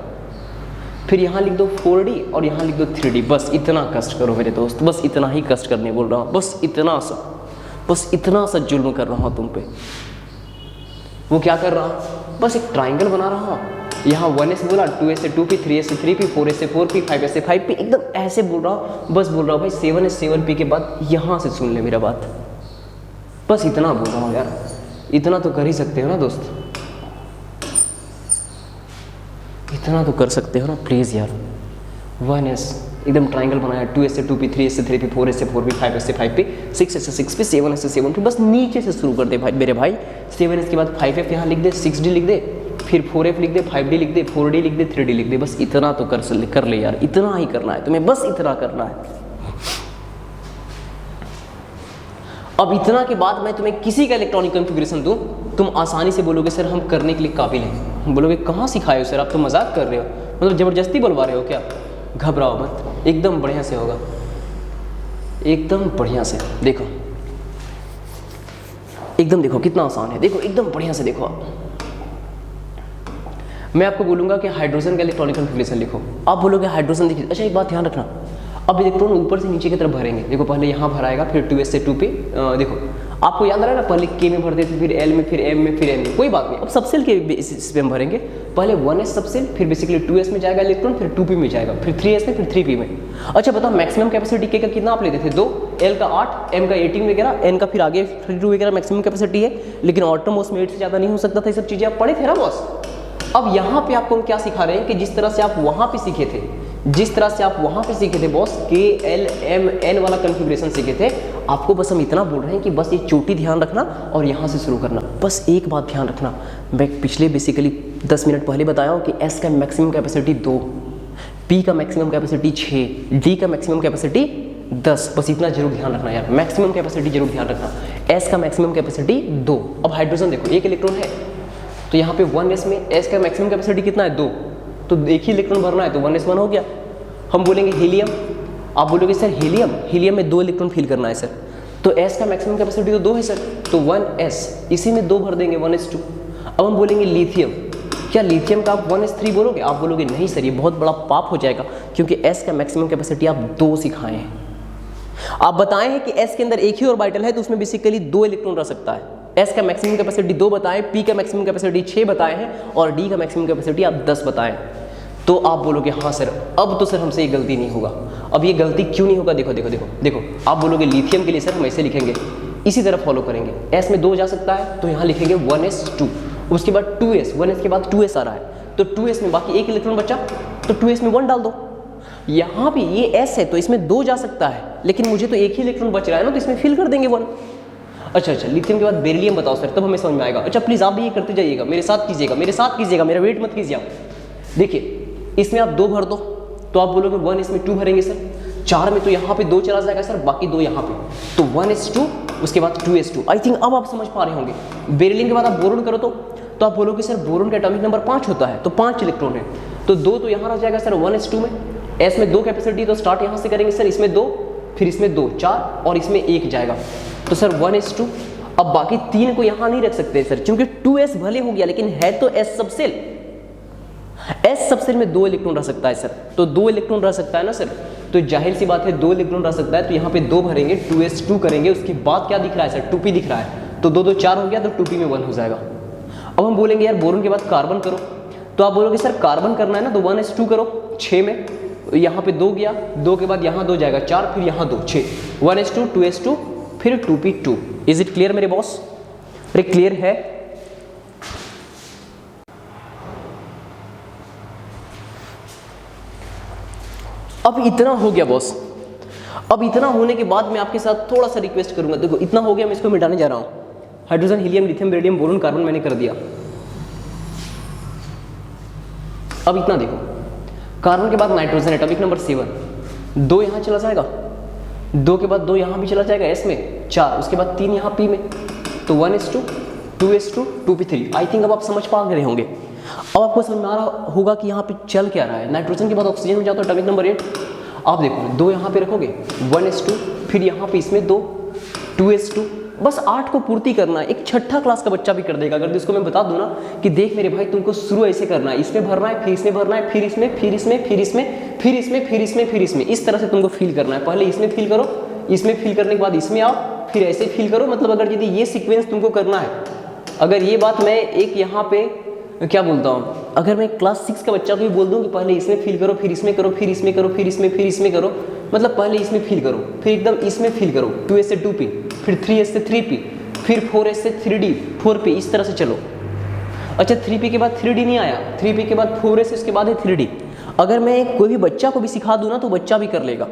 फिर यहाँ लिख दो 4d और यहाँ लिख दो 3d। बस इतना कष्ट करो मेरे दोस्त, बस इतना ही कष्ट करने बोल रहा हूँ, बस इतना सा जुल्म कर रहा हूँ तुम पे। वो क्या कर रहा हूँ, बस एक ट्रायंगल बना रहा हूँ। यहाँ 1s बोला, 2s से 2p, 3s से 3p, 4s से 4p, 5s से 5p, एकदम ऐसे बोल रहा हूँ। बस बोल रहा हूँ भाई 7s 7p के बाद यहाँ से सुन ले मेरा बात, बस इतना बोल रहा हूँ यार। इतना तो कर ही सकते हो ना दोस्त, इतना तो कर सकते हो ना प्लीज़ यार। 1s एकदम ट्राइंगल बनाया, 2s से 2p, 3s से 3p, 4s से 4p, 5s से 5p, 6s से 6p, 7s से 7p, बस नीचे से शुरू कर दे भाई मेरे भाई। 7s के बाद 5f यहाँ लिख दे, 6d लिख दे, फिर 4f लिख दे, 5d लिख दे, 4d लिख दे, 3d लिख दे, बस इतना तो कर ले यार, इतना ही करना है तुम्हें, बस इतना करना है। अब इतना के बाद मैं तुम्हें किसी का इलेक्ट्रॉनिक कॉन्फ़िगरेशन दूं, तुम आसानी से बोलोगे सर हम करने के लिए काबिल हैं। बोलोगे कहाँ सिखाए हो सर, आप तो मजाक कर रहे हो, मतलब ज़बरदस्ती बुलवा रहे हो क्या? घबराओ मत, एकदम बढ़िया से होगा, एकदम बढ़िया से। देखो एकदम, देखो कितना आसान है, देखो एकदम बढ़िया से देखो आप। मैं आपको बोलूँगा कि हाइड्रोजन का इलेक्ट्रॉनिक कॉन्फ़िगरेशन लिखो, आप बोलोगे हाइड्रोजन देखिए। अच्छा एक बात ध्यान रखना, अब इलेक्ट्रॉन ऊपर से नीचे की तरफ भरेंगे। देखो पहले यहाँ भराएगा, फिर 2s से 2p, देखो आपको याद आ रहा है ना, पहले k में भरते थे, फिर l में, फिर m में, फिर n में, कोई बात नहीं। अब सबसेल के बेसिस पे हम भरेंगे, पहले 1s सबसेल, फिर बेसिकली 2s में जाएगा इलेक्ट्रॉन, फिर 2p में जाएगा, फिर 3s में, फिर 3p में। अच्छा बताओ मैक्सिमम कैपेसिटी k का कितना आप लेते थे? 2, l का 8, m का 18 वगैरह, n का फिर आगे 32 वगैरह मैक्सिमम कैपेसिटी है, लेकिन ऑटोमोस में 8 से ज़्यादा नहीं हो सकता था। ये सब चीज़ें आप पढ़े थे ना बॉस। अब यहाँ पे आपको हम क्या सिखा रहे हैं कि जिस तरह से आप वहाँ पे सीखे थे, जिस तरह से आप वहाँ पे सीखे थे बॉस, के एल एम एन वाला कॉन्फ़िगरेशन सीखे थे, आपको बस हम इतना बोल रहे हैं कि बस ये चोटी ध्यान रखना और यहाँ से शुरू करना। बस एक बात ध्यान रखना, मैं पिछले बेसिकली 10 मिनट पहले बताया हूँ कि एस का मैक्सिमम कैपेसिटी 2, पी का मैक्सिमम कैपेसिटी 6, डी का मैक्सिमम कैपेसिटी 10, बस इतना जरूर ध्यान रखना यार, मैक्सिमम कैपेसिटी जरूर ध्यान रखना। एस का मैक्सिमम कैपेसिटी 2। अब हाइड्रोजन देखो, एक इलेक्ट्रॉन है तो यहाँ पे 1s में एस का मैक्सिमम कैपेसिटी कितना है? 2, तो एक ही इलेक्ट्रॉन भरना है तो 1s 1 हो गया। हम बोलेंगे हीलियम, आप बोलोगे सर हीलियम में 2 इलेक्ट्रॉन फिल करना है सर, तो s का मैक्सिमम कैपेसिटी तो 2 है सर, तो 1s, इसी में 2 भर देंगे 1s2। अब हम बोलेंगे लिथियम, क्या लिथियम का आप 1s3 बोलोगे? आप बोलोगे नहीं सर ये बहुत बड़ा पाप हो जाएगा, क्योंकि s का मैक्सिमम कैपेसिटी आप 2 सिखाए हैं। आप बताए हैं कि s के अंदर एक ही ऑर्बिटल है तो उसमें बेसिकली 2 इलेक्ट्रॉन रह सकता है। s का मैक्सिमम कैपेसिटी 2 बताएं, p का मैक्सिमम कैपेसिटी 6 बताए हैं और d का मैक्सिमम कैपेसिटी आप 10 बताएं, तो आप बोलोगे हाँ सर अब तो सर हमसे ये गलती नहीं होगा। अब ये गलती क्यों नहीं होगा? देखो देखो देखो देखो, आप बोलोगे लिथियम के लिए सर हम ऐसे लिखेंगे, इसी तरह फॉलो करेंगे। s में 2 जा सकता है तो यहाँ लिखेंगे 1s2, उसके बाद 2s, 1s के बाद 2s आ रहा है तो 2s में बाकी एक इलेक्ट्रॉन बचा तो 2s में 1 डाल दो। यहाँ भी ये s है तो इसमें 2 जा सकता है, लेकिन मुझे तो एक ही इलेक्ट्रॉन बच रहा है ना, तो इसमें फिल कर देंगे 1। अच्छा लिथियम के बाद बेरिलियम बताओ सर, तब हमें समझ में आएगा। अच्छा प्लीज़ आप भी ये करते जाइएगा, मेरे साथ कीजिएगा, मेरा वेट मत कीजिए आप। देखिए इसमें आप 2 भर दो तो आप बोलोगे 1, इसमें 2 भरेंगे सर, 4 में तो यहाँ पे 2 चला जाएगा सर, बाकी 2 यहाँ पे, तो 1s2, उसके बाद 2s2। आई थिंक अब आप समझ पा रहे होंगे। बेरिलियम के बाद आप बोरोन करो तो आप बोलोगे सर बोरोन का एटॉमिक नंबर 5 होता है तो 5 इलेक्ट्रॉन है, तो 2 तो यहाँ रह जाएगा सर 1s2 में। s में 2 कैपेसिटी तो स्टार्ट यहाँ से करेंगे सर, इसमें 2, फिर इसमें 2, 4 और इसमें 1 जाएगा, तो सर 1s2। अब बाकी 3 को यहाँ नहीं रख सकते सर, क्योंकि 2s भले हो गया लेकिन है तो s सबसेल, s सबसेल में 2 इलेक्ट्रॉन रह सकता है सर, तो 2 इलेक्ट्रॉन रह सकता है ना सर, तो जाहिर सी बात है 2 इलेक्ट्रॉन रह सकता है, तो यहाँ पे 2 भरेंगे, 2s2 करेंगे, उसके बाद क्या दिख रहा है सर? 2p दिख रहा है, तो 2 2 4 हो गया, तो 2p में 1 हो जाएगा। अब हम बोलेंगे यार बोरोन के बाद कार्बन करो, तो आप बोलोगे सर कार्बन करना है ना, तो 1s2 करो 6 में, यहाँ पे 2 गया, 2 के बाद यहाँ 2 जाएगा 4, फिर यहाँ 2, 6, 1s2, 2s2, फिर 2p2। इज इट क्लियर मेरे बॉस? अरे क्लियर है? अब इतना हो गया बॉस। अब इतना होने के बाद मैं आपके साथ थोड़ा सा रिक्वेस्ट करूंगा। देखो इतना हो गया, मैं इसको मिटाने जा रहा हूं। Hydrogen, helium, lithium, beryllium, boron, carbon मैंने कर दिया। अब इतना देखो, कार्बन के बाद नाइट्रोजन एटॉमिक नंबर 7, 2 यहाँ चला जाएगा, 2 के बाद 2 यहाँ भी चला जाएगा s में, 4, उसके बाद 3 यहाँ p में, तो 1s2, 2s2, 2p3। I think अब आप समझ पा रहे होंगे। अब आपको समझ में आ रहा होगा कि यहाँ पे चल क्या रहा है। नाइट्रोजन के बाद ऑक्सीजन में जाता है एटॉमिक नंबर 8, आप देखो 2 यहाँ पे रखोगे, 1s2, फिर यहाँ पे इसमें 2, 2s2, बस 8 को पूर्ति करना है। एक छठा क्लास का बच्चा भी कर देगा अगर इसको मैं बता दूं ना कि देख मेरे भाई तुमको शुरू ऐसे करना है, इसमें भरना है, फिर इसमें भरना है, फिर इसमें, फिर इसमें, फिर इसमें, फिर इसमें, फिर इसमें, फिर इसमें, इस तरह से तुमको फील करना है। पहले इसमें फील करो, इसमें फील करने के बाद इसमें आओ, फिर ऐसे फील करो। मतलब अगर यदि ये सीक्वेंस तुमको करना है, अगर ये बात मैं एक यहाँ पे क्या बोलता हूँ, अगर मैं क्लास 6 का बच्चा को भी बोल दूँ कि पहले इसमें फील करो, फिर इसमें करो, फिर इसमें करो, फिर इसमें, फिर इसमें करो, मतलब पहले इसमें फील करो, फिर एकदम इसमें फील करो, 2s से 2p, फिर 3s से 3p, फिर 4s से 3d, 4p, इस तरह से चलो। अच्छा 3p के बाद 3d नहीं आया, 3p के बाद 4s, इसके बाद है 3d। अगर मैं कोई भी बच्चा को भी सिखा दूँ ना तो बच्चा भी कर लेगा।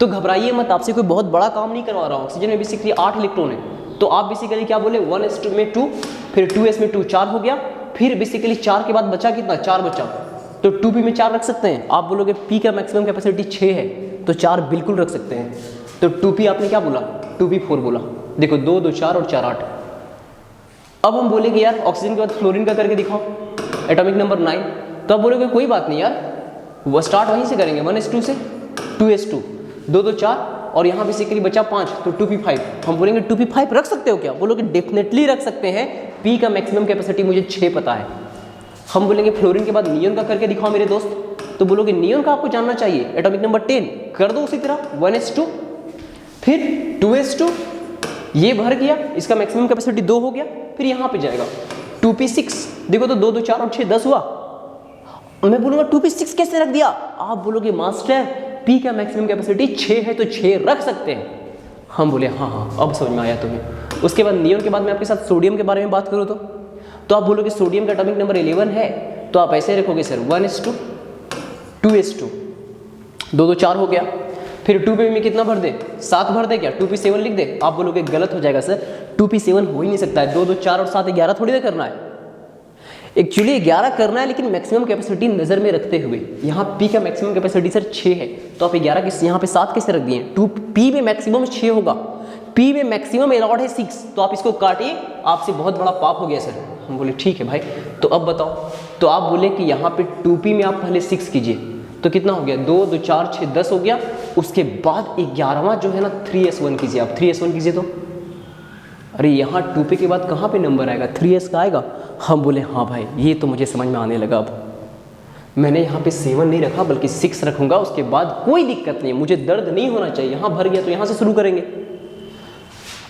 तो घबराइए मत, आपसे कोई बहुत बड़ा काम नहीं करवा रहा हूँ। ऑक्सीजन में बेसिकली 8 इलेक्ट्रॉन है, तो आप बेसिकली क्या बोले 1s में 2, फिर 2s में 2, 4 हो गया। फिर बेसिकली 4 के बाद बचा कितना, 4 बचा, तो 2p में 4 रख सकते हैं। आप बोलोगे p का मैक्सिमम कैपेसिटी 6 है, तो 4 बिल्कुल रख सकते हैं। तो 2p आपने क्या बोला, 2p 4 बोला। देखो 2 2 4 और 4 8। अब हम बोलेंगे यार ऑक्सीजन के बाद फ्लोरीन का करके दिखाओ, एटॉमिक नंबर 9। तो आप बोलोगे कोई बात नहीं यार, वो स्टार्ट वहीं से करेंगे 1s2 से, 2s2, 2 2 4 और यहाँ बेसिकली बचा 5, तो 2p5। हम बोलेंगे 2p5 रख सकते हो क्या, बोलोगे डेफिनेटली रख सकते हैं, p का मैक्सिमम कैपेसिटी मुझे 6 पता है। हम बोलेंगे फ्लोरीन के बाद नियॉन का करके दिखाओ मेरे दोस्त, तो बोलोगे नियॉन का आपको जानना चाहिए, एटॉमिक नंबर 10, कर दो उसी तरह 1s2, फिर 2s2, ये भर गया, इसका मैक्सिमम कैपेसिटी 2 हो गया। फिर यहाँ पे जाएगा 2p6, देखो तो 2 2 4 और 6 10 हुआ। मैं बोलूँगा 2p6 कैसे रख दिया, आप बोलोगे मास्टर p का मैक्सिमम कैपेसिटी 6 है तो 6 रख सकते हैं। हम बोले हाँ हाँ अब समझ में आया तुम्हें। उसके बाद नियॉन के बाद मैं आपके साथ सोडियम के बारे में बात करूँ तो आप बोलोगे सोडियम का एटॉमिक नंबर 11 है, तो आप ऐसे रखोगे सर 1s2, 2s2, 2 2 4 हो गया। फिर 2p में कितना भर दे, 7 भर दे क्या, 2p7 लिख दे। आप बोलोगे गलत हो जाएगा सर, 2p7 हो ही नहीं सकता है, 2 2 4 और 7 11 थोड़ी ना करना है। एक्चुअली 11 करना है, लेकिन मैक्सिमम कैपेसिटी नज़र में रखते हुए। यहाँ p का मैक्सिमम कैपेसिटी सर 6 है, तो आप 11 किस यहाँ पे 7 कैसे रख दिए, 2p में मैक्सिमम 6 होगा, p में मैक्सिमम अलॉट है 6, तो आप इसको काटिए, आपसे बहुत बड़ा पाप हो गया सर। हम बोले ठीक है भाई, तो अब बताओ। तो आप बोले कि यहाँ पे 2p में आप पहले 6 कीजिए, तो कितना हो गया, 2 2 4 6 10 हो गया। उसके बाद 11वां जो है ना 3s1 कीजिए, आप 3s1 कीजिए तो अरे यहाँ 2p के बाद कहाँ पे नंबर आएगा, 3s का आएगा। हम बोले हाँ भाई ये तो मुझे समझ में आने लगा। अब मैंने यहाँ पे 7 नहीं रखा बल्कि 6 रखूँगा, उसके बाद कोई दिक्कत नहीं, मुझे दर्द नहीं होना चाहिए। यहाँ भर गया तो यहाँ से शुरू करेंगे।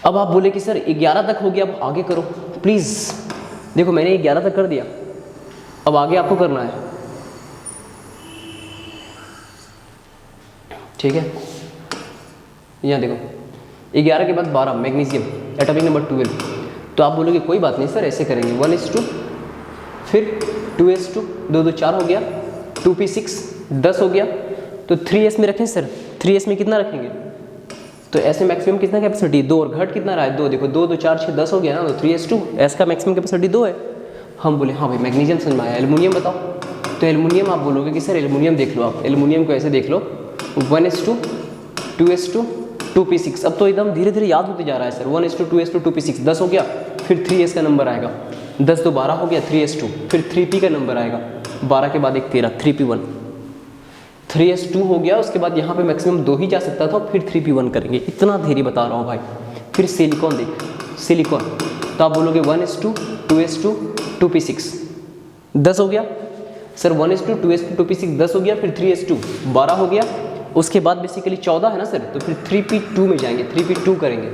अब आप बोले कि सर 11 तक हो गया, अब आगे करो प्लीज़। देखो मैंने 11 तक कर दिया, अब आगे आपको करना है, ठीक है। यहाँ देखो 11 के बाद 12 मैग्नीशियम, एटॉमिक नंबर 12। तो आप बोलोगे कोई बात नहीं सर ऐसे करेंगे 1s2, फिर 2s2, 2 2 4 हो गया, 2p6 10 हो गया। तो 3s में रखें सर, 3s में कितना रखेंगे, तो ऐसे मैक्सिमम कितना कैपेसिटी 2 और घट कितना रहा है 2, देखो 2 2 4 6 10 हो गया ना, तो 3s2 एस का मैक्सिमम कैपेसिटी 2 है। हम बोले हाँ भाई मैग्नीशियम समझ में आया। एल्युमिनियम बताओ, तो एल्युमिनियम आप बोलोगे कि सर एल्युमिनियम देख लो, आप एल्युमिनियम को ऐसे देख लो 1s2, 2s2, 2p6। अब तो एकदम धीरे धीरे याद होते जा रहा है सर, 1s2, 2s2, 2p6 10 हो गया। फिर 3s का नंबर आएगा, 10 तो 12 हो गया 3s2। फिर 3p का नंबर आएगा, 12 के बाद एक 13, 3p1, 3s2 हो गया। उसके बाद यहाँ पे मैक्सिमम 2 ही जा सकता था, फिर 3p1 करेंगे। इतना धीरे बता रहा हूँ भाई। फिर सिलिकॉन देख, सिलिकॉन, तो आप बोलोगे 1s2, 2s2, 2p6 10 हो गया सर, 1s2, 2s2, 2p6 10 हो गया। फिर 3s2 12 हो गया। उसके बाद बेसिकली 14 है ना सर, तो फिर 3p2 में जाएंगे, 3p2 करेंगे।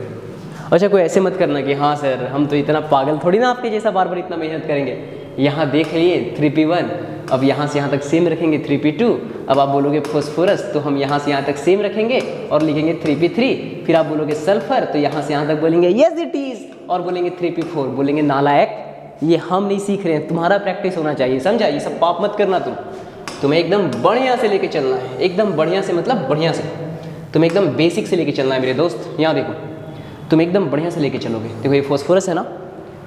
अच्छा कोई ऐसे मत करना कि हाँ सर हम तो इतना पागल थोड़ी ना आपके जैसा बार बार इतना मेहनत करेंगे। यहाँ देख लिए 3p1, अब यहाँ से यहाँ तक सेम रखेंगे 3p2। अब आप बोलोगे फॉस्फोरस, तो हम यहाँ से यहाँ तक सेम रखेंगे और लिखेंगे 3p3। फिर आप बोलोगे सल्फर, तो यहाँ से यहाँ तक बोलेंगे यस इट इज, और बोलेंगे 3p4। बोलेंगे नालायक, ये हम नहीं सीख रहे हैं, तुम्हारा प्रैक्टिस होना चाहिए, समझा। ये सब पाप मत करना तुम्हें एकदम बढ़िया से लेके चलना है, एकदम बढ़िया से मतलब बढ़िया से। तुम्हें एकदम बेसिक से लेके चलना है मेरे दोस्त। यहाँ देखो तुम एकदम बढ़िया से लेके चलोगे। देखो ये फॉस्फोरस है ना,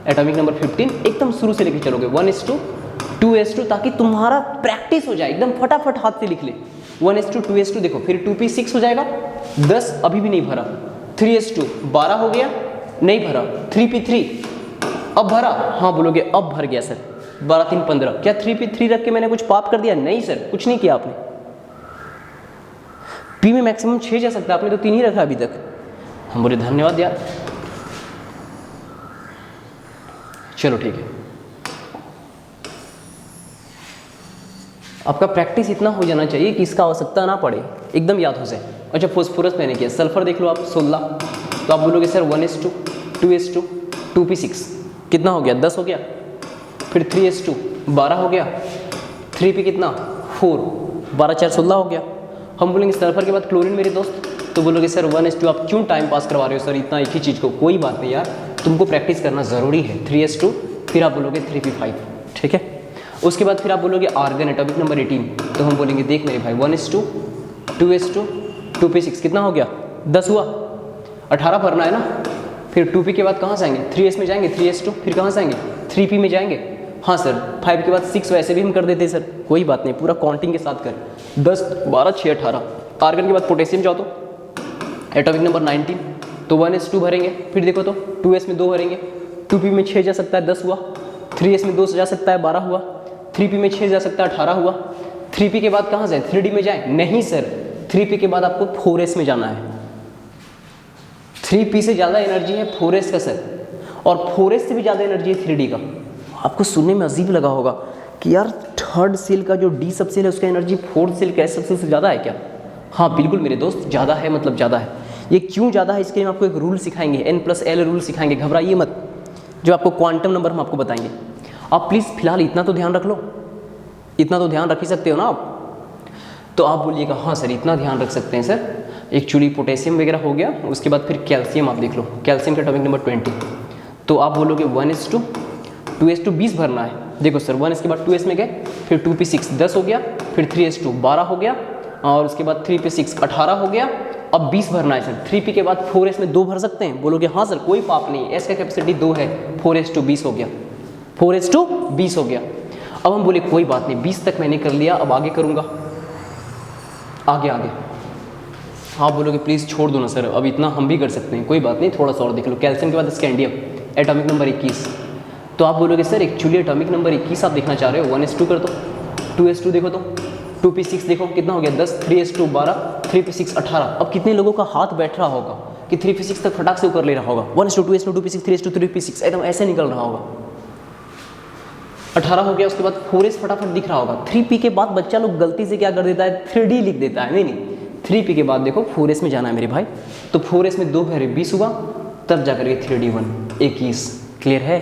एटॉमिक नंबर 15, एकदम शुरू से लेके चलोगे 1s2, 2s2, ताकि तुम्हारा प्रैक्टिस हो जाए, एकदम फटाफट हाथ से लिख ले 1s2, 2s2। देखो फिर 2p6 हो जाएगा 10, अभी भी नहीं भरा। 3s2 12 हो गया, नहीं भरा। 3p3 अब भरा, हाँ बोलोगे अब भर गया सर, 12 3 15। क्या 3p3 रख के मैंने कुछ पाप कर दिया? नहीं सर, कुछ नहीं किया आपने। p में मैक्सिमम 6 जा सकता है, आपने तो 3 ही रखा अभी तक। हम बोले धन्यवाद यार, चलो ठीक है। आपका प्रैक्टिस इतना हो जाना चाहिए कि इसका आवश्यकता ना पड़े, एकदम याद हो जाए। अच्छा फॉस्फोरस मैंने किया, सल्फर देख लो आप 16, तो आप बोलोगे सर 1s2, 2s2, 2p6 कितना हो गया 10 हो गया। फिर 3s2 12 हो गया, 3p कितना 4, 12 4 16 हो गया। हम बोलेंगे सल्फर के बाद क्लोरीन मेरे दोस्त, तो बोलोगे सर 1s2 आप क्यों टाइम पास करवा रहे हो सर इतना एक ही चीज़ को। कोई बात नहीं यार, तुमको प्रैक्टिस करना ज़रूरी है। 3s2, फिर आप बोलोगे 3p5, ठीक है। उसके बाद फिर आप बोलोगे आर्गन एटॉमिक नंबर 18, तो हम बोलेंगे देख मेरे भाई 1s2, 2s2, 2p6 कितना हो गया 10 हुआ, 18 भरना है ना। फिर 2p के बाद कहाँ से आएंगे 3s में जाएंगे, 3s2, फिर कहाँ से आएंगे 3p में जाएंगे। हाँ सर 5 के बाद 6 वैसे भी हम कर देते हैं सर, कोई बात नहीं, पूरा काउंटिंग के साथ कर 10 12 6 18। आर्गन के बाद पोटेशियम जाओ तो एटॉमिक नंबर 19, तो 1s2 भरेंगे, फिर देखो तो 2s में 2 भरेंगे, 2p में 6 जा सकता है 10 हुआ, 3s में 2 जा सकता है 12 हुआ, 3p में 6 जा सकता है 18 हुआ। 3p के बाद कहाँ जाए 3d में जाए, नहीं सर 3p के बाद आपको 4s में जाना है। 3p से ज़्यादा एनर्जी है 4s का सर, और 4s से भी ज़्यादा एनर्जी है 3d का। आपको सुनने में अजीब लगा होगा कि यार थर्ड सेल का जो डी सब सेल है उसका एनर्जी फोर्थ सेल का एस सब सेल से ज़्यादा है क्या? हाँ बिल्कुल मेरे दोस्त, ज़्यादा है, मतलब ज़्यादा है। ये क्यों ज़्यादा है इसके लिए हम आपको एक रूल सिखाएंगे, n+l रूल सिखाएंगे, घबराइए मत, जो आपको क्वांटम नंबर हम आपको बताएंगे। आप प्लीज़ फिलहाल इतना तो ध्यान रख लो, इतना तो ध्यान रख ही सकते हो ना आप। तो आप बोलिएगा हाँ सर इतना ध्यान रख सकते हैं सर। एक्चुअली पोटेशियम वगैरह हो गया, उसके बाद फिर कैल्शियम आप देख लो, कैल्शियम का एटॉमिक नंबर 20, तो आप बोलोगे 1s2, 2s2 20 भरना है। देखो सर 1s के बाद 2s में गए, फिर 2p6 10 हो गया, फिर 3s2 12 हो गया, और उसके बाद 3p6 18 हो गया। अब 20 भरना है सर। 3p के बाद 4s में 2 भर सकते हैं, बोलोगे हाँ सर कोई पाप नहीं, s का कैपेसिटी 2 है, 4s2 20 हो गया, 4s2 20 हो गया। अब हम बोले कोई बात नहीं 20 तक मैंने कर लिया, अब आगे करूँगा, आगे आगे। आप बोलोगे प्लीज़ छोड़ दो ना सर, अब इतना हम भी कर सकते हैं, कोई बात नहीं थोड़ा सा और देख लो। कैल्शियम के बाद स्कैंडियम एटॉमिक नंबर 21, तो आप बोलोगे सर एक्चुअली एटॉमिक नंबर 21 आप देखना चाह रहे हो, 1s2 कर दो, 2s2 देखो तो 2p6 देखो कितना हो गया 10, 3s2 12, 3p6 18। अब कितने लोगों का हाथ बैठ रहा होगा कि 3p6 तक फटाक से ऊपर ले रहा होगा, 1s2 2s2 2p6 3s2 3p6 एकदम ऐसे निकल रहा होगा। 18 हो गया, उसके बाद 4s फटाफट दिख रहा होगा। 3p के बाद बच्चा लोग गलती से क्या कर देता है 3d लिख देता है, नहीं 3p के बाद देखो 4s में जाना है मेरे भाई, तो 4s में 2 भरे 20 हुआ, तब जाकर के 3d1 21। क्लियर है?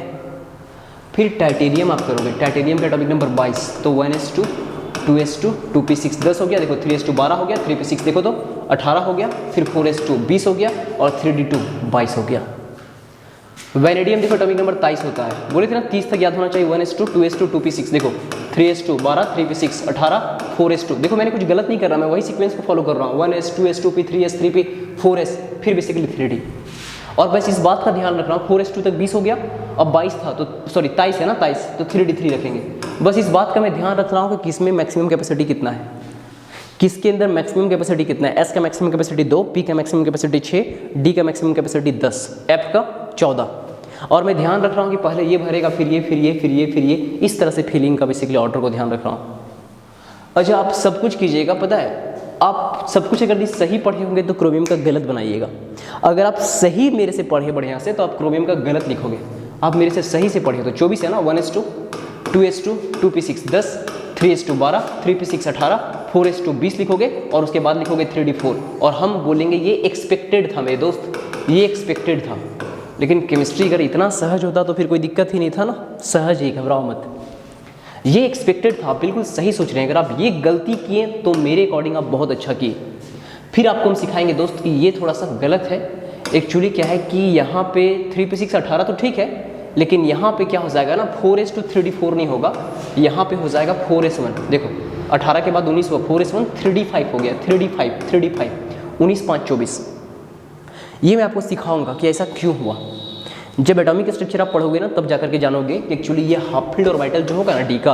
फिर टाइटेनियम आप करोगे, टाइटेनियम का एटॉमिक नंबर 22, तो 1s2 2s2 2p6 10 हो गया, देखो 3s2 12 हो गया, 3p6 देखो तो 18 हो गया, फिर 4s2 20 हो गया, और 3d2 22 हो गया। वैनेडियम देखो एटॉमिक नंबर 23 होता है, बोले थे ना 30 तक याद होना चाहिए। 1s2 2s2 2p6 देखो 3s2 12 3p6 18 4s2, देखो मैंने कुछ गलत नहीं कर रहा, मैं वही सीक्वेंस को फॉलो कर रहा हूँ, 1s 2s 2p 3s 3p 4s, फिर बेसिकली 3d। और बस इस बात का ध्यान रखना 4s2 तक 20 हो गया, अब 22 था तो सॉरी 23 है ना 23, तो 3d3 रखेंगे। बस इस बात का मैं ध्यान रख रहा हूँ कि किस में मैक्सिमम कैपेसिटी कितना है, किसके अंदर मैक्सिमम कैपेसिटी कितना है। एस का मैक्सिमम कैपेसिटी 2, पी का मैक्सिमम कैपेसिटी 6, डी का मैक्सिमम कैपेसिटी 10, एफ का 14। और मैं ध्यान रख रहा हूँ कि पहले ये भरेगा, फिर ये, फिर ये, फिर ये, फिर ये, इस तरह से फिलिंग का बेसिकली ऑर्डर को ध्यान रख रहा हूँ। अच्छा आप सब कुछ कीजिएगा, पता है आप सब कुछ अगर सही पढ़े होंगे तो क्रोमियम का गलत बनाइएगा। अगर आप सही मेरे से पढ़े बढ़िया से तो आप क्रोमियम का गलत लिखोगे। आप मेरे से सही से पढ़े तो 24 है ना, 1s2 2s2 2p6 10, 3s2 12, 3p6 18, 4s2 20 लिखोगे, और उसके बाद लिखोगे 3d4, और हम बोलेंगे ये एक्सपेक्टेड था मेरे दोस्त, ये एक्सपेक्टेड था। लेकिन केमिस्ट्री अगर इतना सहज होता तो फिर कोई दिक्कत ही नहीं था ना, सहज ही, घबराओ मत। ये एक्सपेक्टेड था, आप बिल्कुल सही सोच रहे हैं। अगर आप ये गलती किए तो मेरे अकॉर्डिंग आप बहुत अच्छा किए। फिर आपको हम सिखाएंगे दोस्त कि ये थोड़ा सा गलत है। एक्चुअली क्या है कि यहाँ पे 3p6 18 तो ठीक है, लेकिन यहाँ पे क्या हो जाएगा ना 4s2 3d4 नहीं होगा, यहाँ पे हो जाएगा 4s1। देखो 18 के बाद 19 हुआ, 4s1 3d5 हो गया, 3d5 19 5 24। ये मैं आपको सिखाऊंगा कि ऐसा क्यों हुआ। जब एटॉमिक स्ट्रक्चर आप पढ़ोगे ना तब जाकर के जानोगे कि एक्चुअली ये हाफ फील्ड ऑर्बिटल जो होगा ना डी का,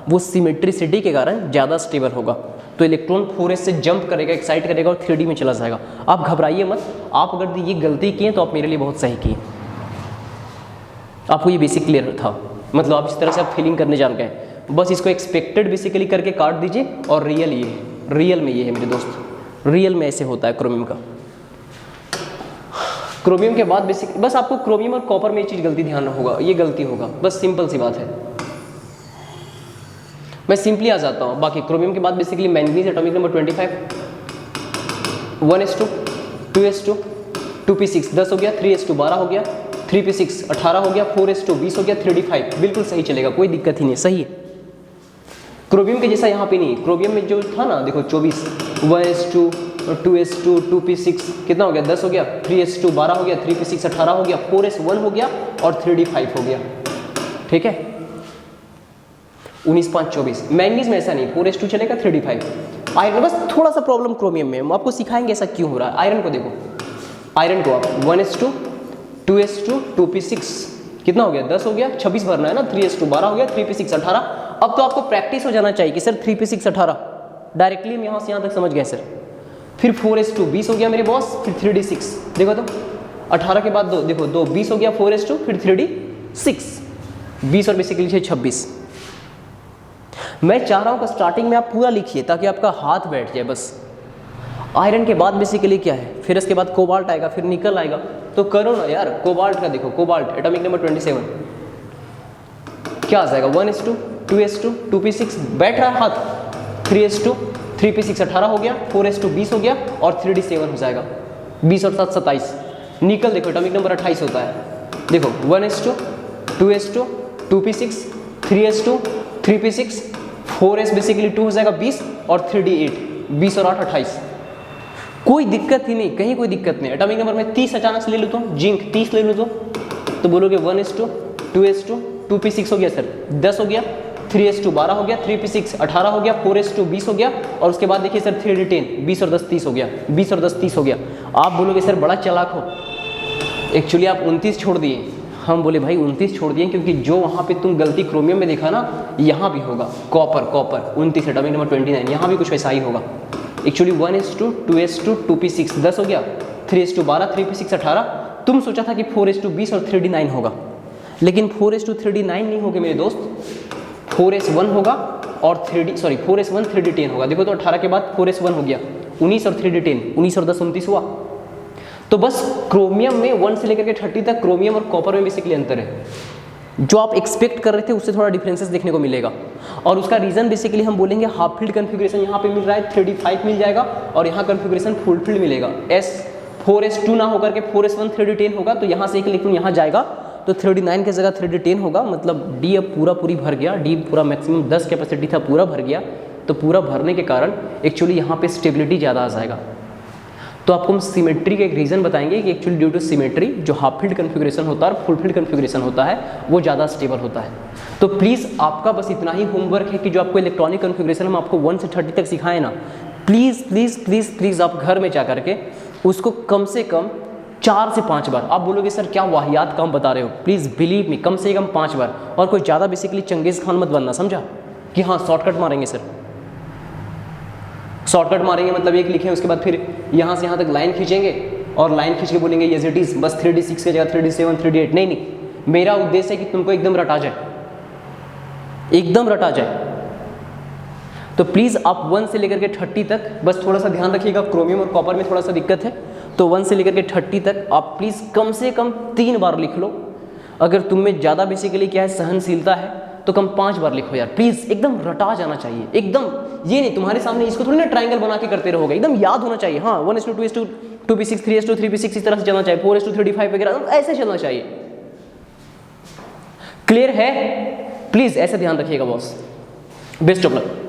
वो सिमेट्रिसिटी के कारण ज़्यादा स्टेबल होगा, तो इलेक्ट्रॉन 4s से जंप करेगा, एक्साइट करेगा और 3d में चला जाएगा। आप घबराइए मत, आप अगर ये गलती किए तो आप मेरे लिए बहुत सही किए। आपको ये बेसिक क्लियर था, मतलब आप इस तरह से आप फीलिंग करने जान गए। बस इसको एक्सपेक्टेड बेसिकली करके काट दीजिए, और रियल ये है, रियल में ये है मेरे दोस्त, रियल में ऐसे होता है क्रोमियम का। क्रोमियम के बाद बेसिक बस आपको क्रोमियम और कॉपर में ये चीज़ गलती ध्यान होगा, ये गलती होगा, बस सिंपल सी बात है। मैं सिंपली आ जाता हूँ। बाकी क्रोमियम के बाद basically manganese atomic number 25, 1s2 2s2 2p6 10 हो गया, 3s2 12 हो गया, 3p6 18 हो गया, 4s2 20 हो गया, 3d5 बिल्कुल सही चलेगा, कोई दिक्कत ही नहीं, सही है। क्रोमियम के जैसा यहाँ पे नहीं, क्रोमियम में जो था ना देखो 24, 1s2 2s2 2p6 कितना हो गया 10 हो गया, 3s2 12 हो गया, 3p6 18 हो गया, 4s1 हो गया और 3d 5 हो गया। ठीक है 19 5 24। मैंगनीज में ऐसा नहीं, 4s2 चलेगा 3d 5। आयरन बस थोड़ा सा प्रॉब्लम क्रोमियम में, हम आपको सिखाएंगे ऐसा क्यों हो रहा है। आयरन को देखो, आयरन को आप 1s2 2s2 2p6 कितना हो गया 10 हो गया, 26 भरना है ना, 3s2 12 हो गया, 3p6 18। अब तो आपको प्रैक्टिस हो जाना चाहिए कि सर 3p6 18 डायरेक्टली हम यहाँ से यहाँ तक समझ गए सर। फिर 4s2 20 हो गया मेरे बॉस, फिर 3d6 देखो तो 18 के बाद 2 देखो 2 20 हो गया, 4s2 फिर 3d6 20 और बेसिकली 26। मैं चाह रहा हूँ कि स्टार्टिंग में आप पूरा लिखिए ताकि आपका हाथ बैठ जाए बस। आयरन के बाद बेसिकली क्या है, फिर इसके बाद कोबाल्ट आएगा, फिर निकल आएगा, तो करो ना यार। कोबाल्ट का देखो, कोबाल्ट एटॉमिक नंबर 27 क्या आ जाएगा 1s2 2s2 2p6 बैठ रहा है हाथ, 3s2 3p6 18 हो गया, 4s2 20 हो गया और 3d7 हो जाएगा 20 और 7 27। निकल देखो एटॉमिक नंबर 28 होता है। देखो 1s2 2s2 2p6 3s2 3p6 4s basically 2 हो जाएगा 20 और 3d8 20 और 8 28। कोई दिक्कत ही नहीं, कहीं कोई दिक्कत नहीं। एटॉमिक नंबर में 30 अचानक से ले लो तो, जिंक 30 ले लो तो बोलोगे 1s2 2s2 2p6 हो गया सर 10 हो गया, 3s2 12 हो गया, 3p6 18 हो गया, 4s2 20 हो गया और उसके बाद देखिए सर 3d10 20 और 10 30 हो गया, 20 और 10 30 हो गया। आप बोलोगे सर बड़ा चालाक हो, एक्चुअली आप 29 छोड़ दिए। हम बोले भाई 29 छोड़ दिए क्योंकि जो वहाँ पे तुम गलती क्रोमियम में देखा ना, यहाँ भी होगा कॉपर 29 एटॉमिक नंबर 29, यहाँ भी कुछ वैसा ही होगा। एक्चुअली 1s2 2s2 2p6 10 हो गया, 3s2 12 3p6 18। तुम सोचा था कि 4s2 20 और 3d 9 होगा, लेकिन 4s2 3d 9 नहीं होगा मेरे दोस्त, 4s1 होगा और 4s1 3d 10 होगा। देखो तो 18 के बाद 4s1 हो गया 19 और 3d 10 19 और 10 29 हुआ। तो बस क्रोमियम में 1 से लेकर के 30 तक क्रोमियम और कॉपर में बेसिकली अंतर है। जो आप एक्सपेक्ट कर रहे थे उससे थोड़ा डिफरेंसेस देखने को मिलेगा और उसका रीजन बेसिकली हम बोलेंगे हाफ फील्ड कन्फिग्रेशन यहाँ पे मिल रहा है, 3d 5 मिल जाएगा और यहाँ कन्फिग्रेशन फुल फील्ड मिलेगा। 4s2 ना होकर के 4s1 3d 10 होगा, तो यहाँ से एक इलेक्ट्रॉन यहाँ जाएगा तो 3d 9 की जगह 3d 10 होगा। मतलब d अब पूरी भर गया, d पूरा मैक्सिमम 10 कैपेसिटी था पूरा भर गया, तो पूरा भरने के कारण एक्चुअली यहाँ पे स्टेबिलिटी ज़्यादा आ जाएगा। तो आपको हम सिमेट्री का एक रीज़न बताएंगे कि एक्चुअली ड्यू टू सिमेट्री जो हाफ फील्ड कन्फिग्रेशन होता है और फुल फील्ड कन्फिग्रेशन होता है वो ज़्यादा स्टेबल होता है। तो प्लीज़ आपका बस इतना ही होमवर्क है कि जो आपको इलेक्ट्रॉनिक कन्फिग्रेशन हम आपको 1 से 30 तक सिखाएं ना, प्लीज़ प्लीज़ प्लीज़ प्लीज़ आप घर में जा करके उसको कम से कम 4 से 5 बार। आप बोलोगे सर क्या वाहियात काम बता रहे हो, प्लीज़ बिलीव मी, कम से कम 5 बार। और कोई ज़्यादा बेसिकली चंगेज़ खान मत बनना, समझा कि हाँ शॉर्टकट मारेंगे सर, शॉर्टकट मारेंगे मतलब एक लिखें उसके बाद फिर यहाँ से यहाँ तक लाइन खींचेंगे और लाइन खींच के बोलेंगे एज इट इज़, बस 3d6 की जगह 3d7 3d8। नहीं, मेरा उद्देश्य है कि तुमको एकदम रटा जाए, एकदम रटा जाए। तो प्लीज़ आप 1 से लेकर के 30 तक बस थोड़ा सा ध्यान रखिएगा। क्रोमियम और कॉपर में थोड़ा सा दिक्कत है, तो 1 से लेकर के 30 तक आप प्लीज़ कम से कम 3 बार लिख लो। अगर तुम में ज़्यादा बेसिकली क्या है सहनशीलता है तो कम 5 बार लिखो यार प्लीज़, एकदम रटा जाना चाहिए एकदम। ये नहीं तुम्हारे सामने इसको थोड़ी ना ट्रायंगल बना के करते रहोगे, एकदम याद होना चाहिए। हाँ 1s2 2s2 2p6 3s2 3p6 इस तरह से चलना चाहिए, 4s2 3d 5 वगैरह ऐसे चलना चाहिए। क्लियर है? प्लीज़ ऐसे ध्यान रखिएगा बॉस। Best of luck.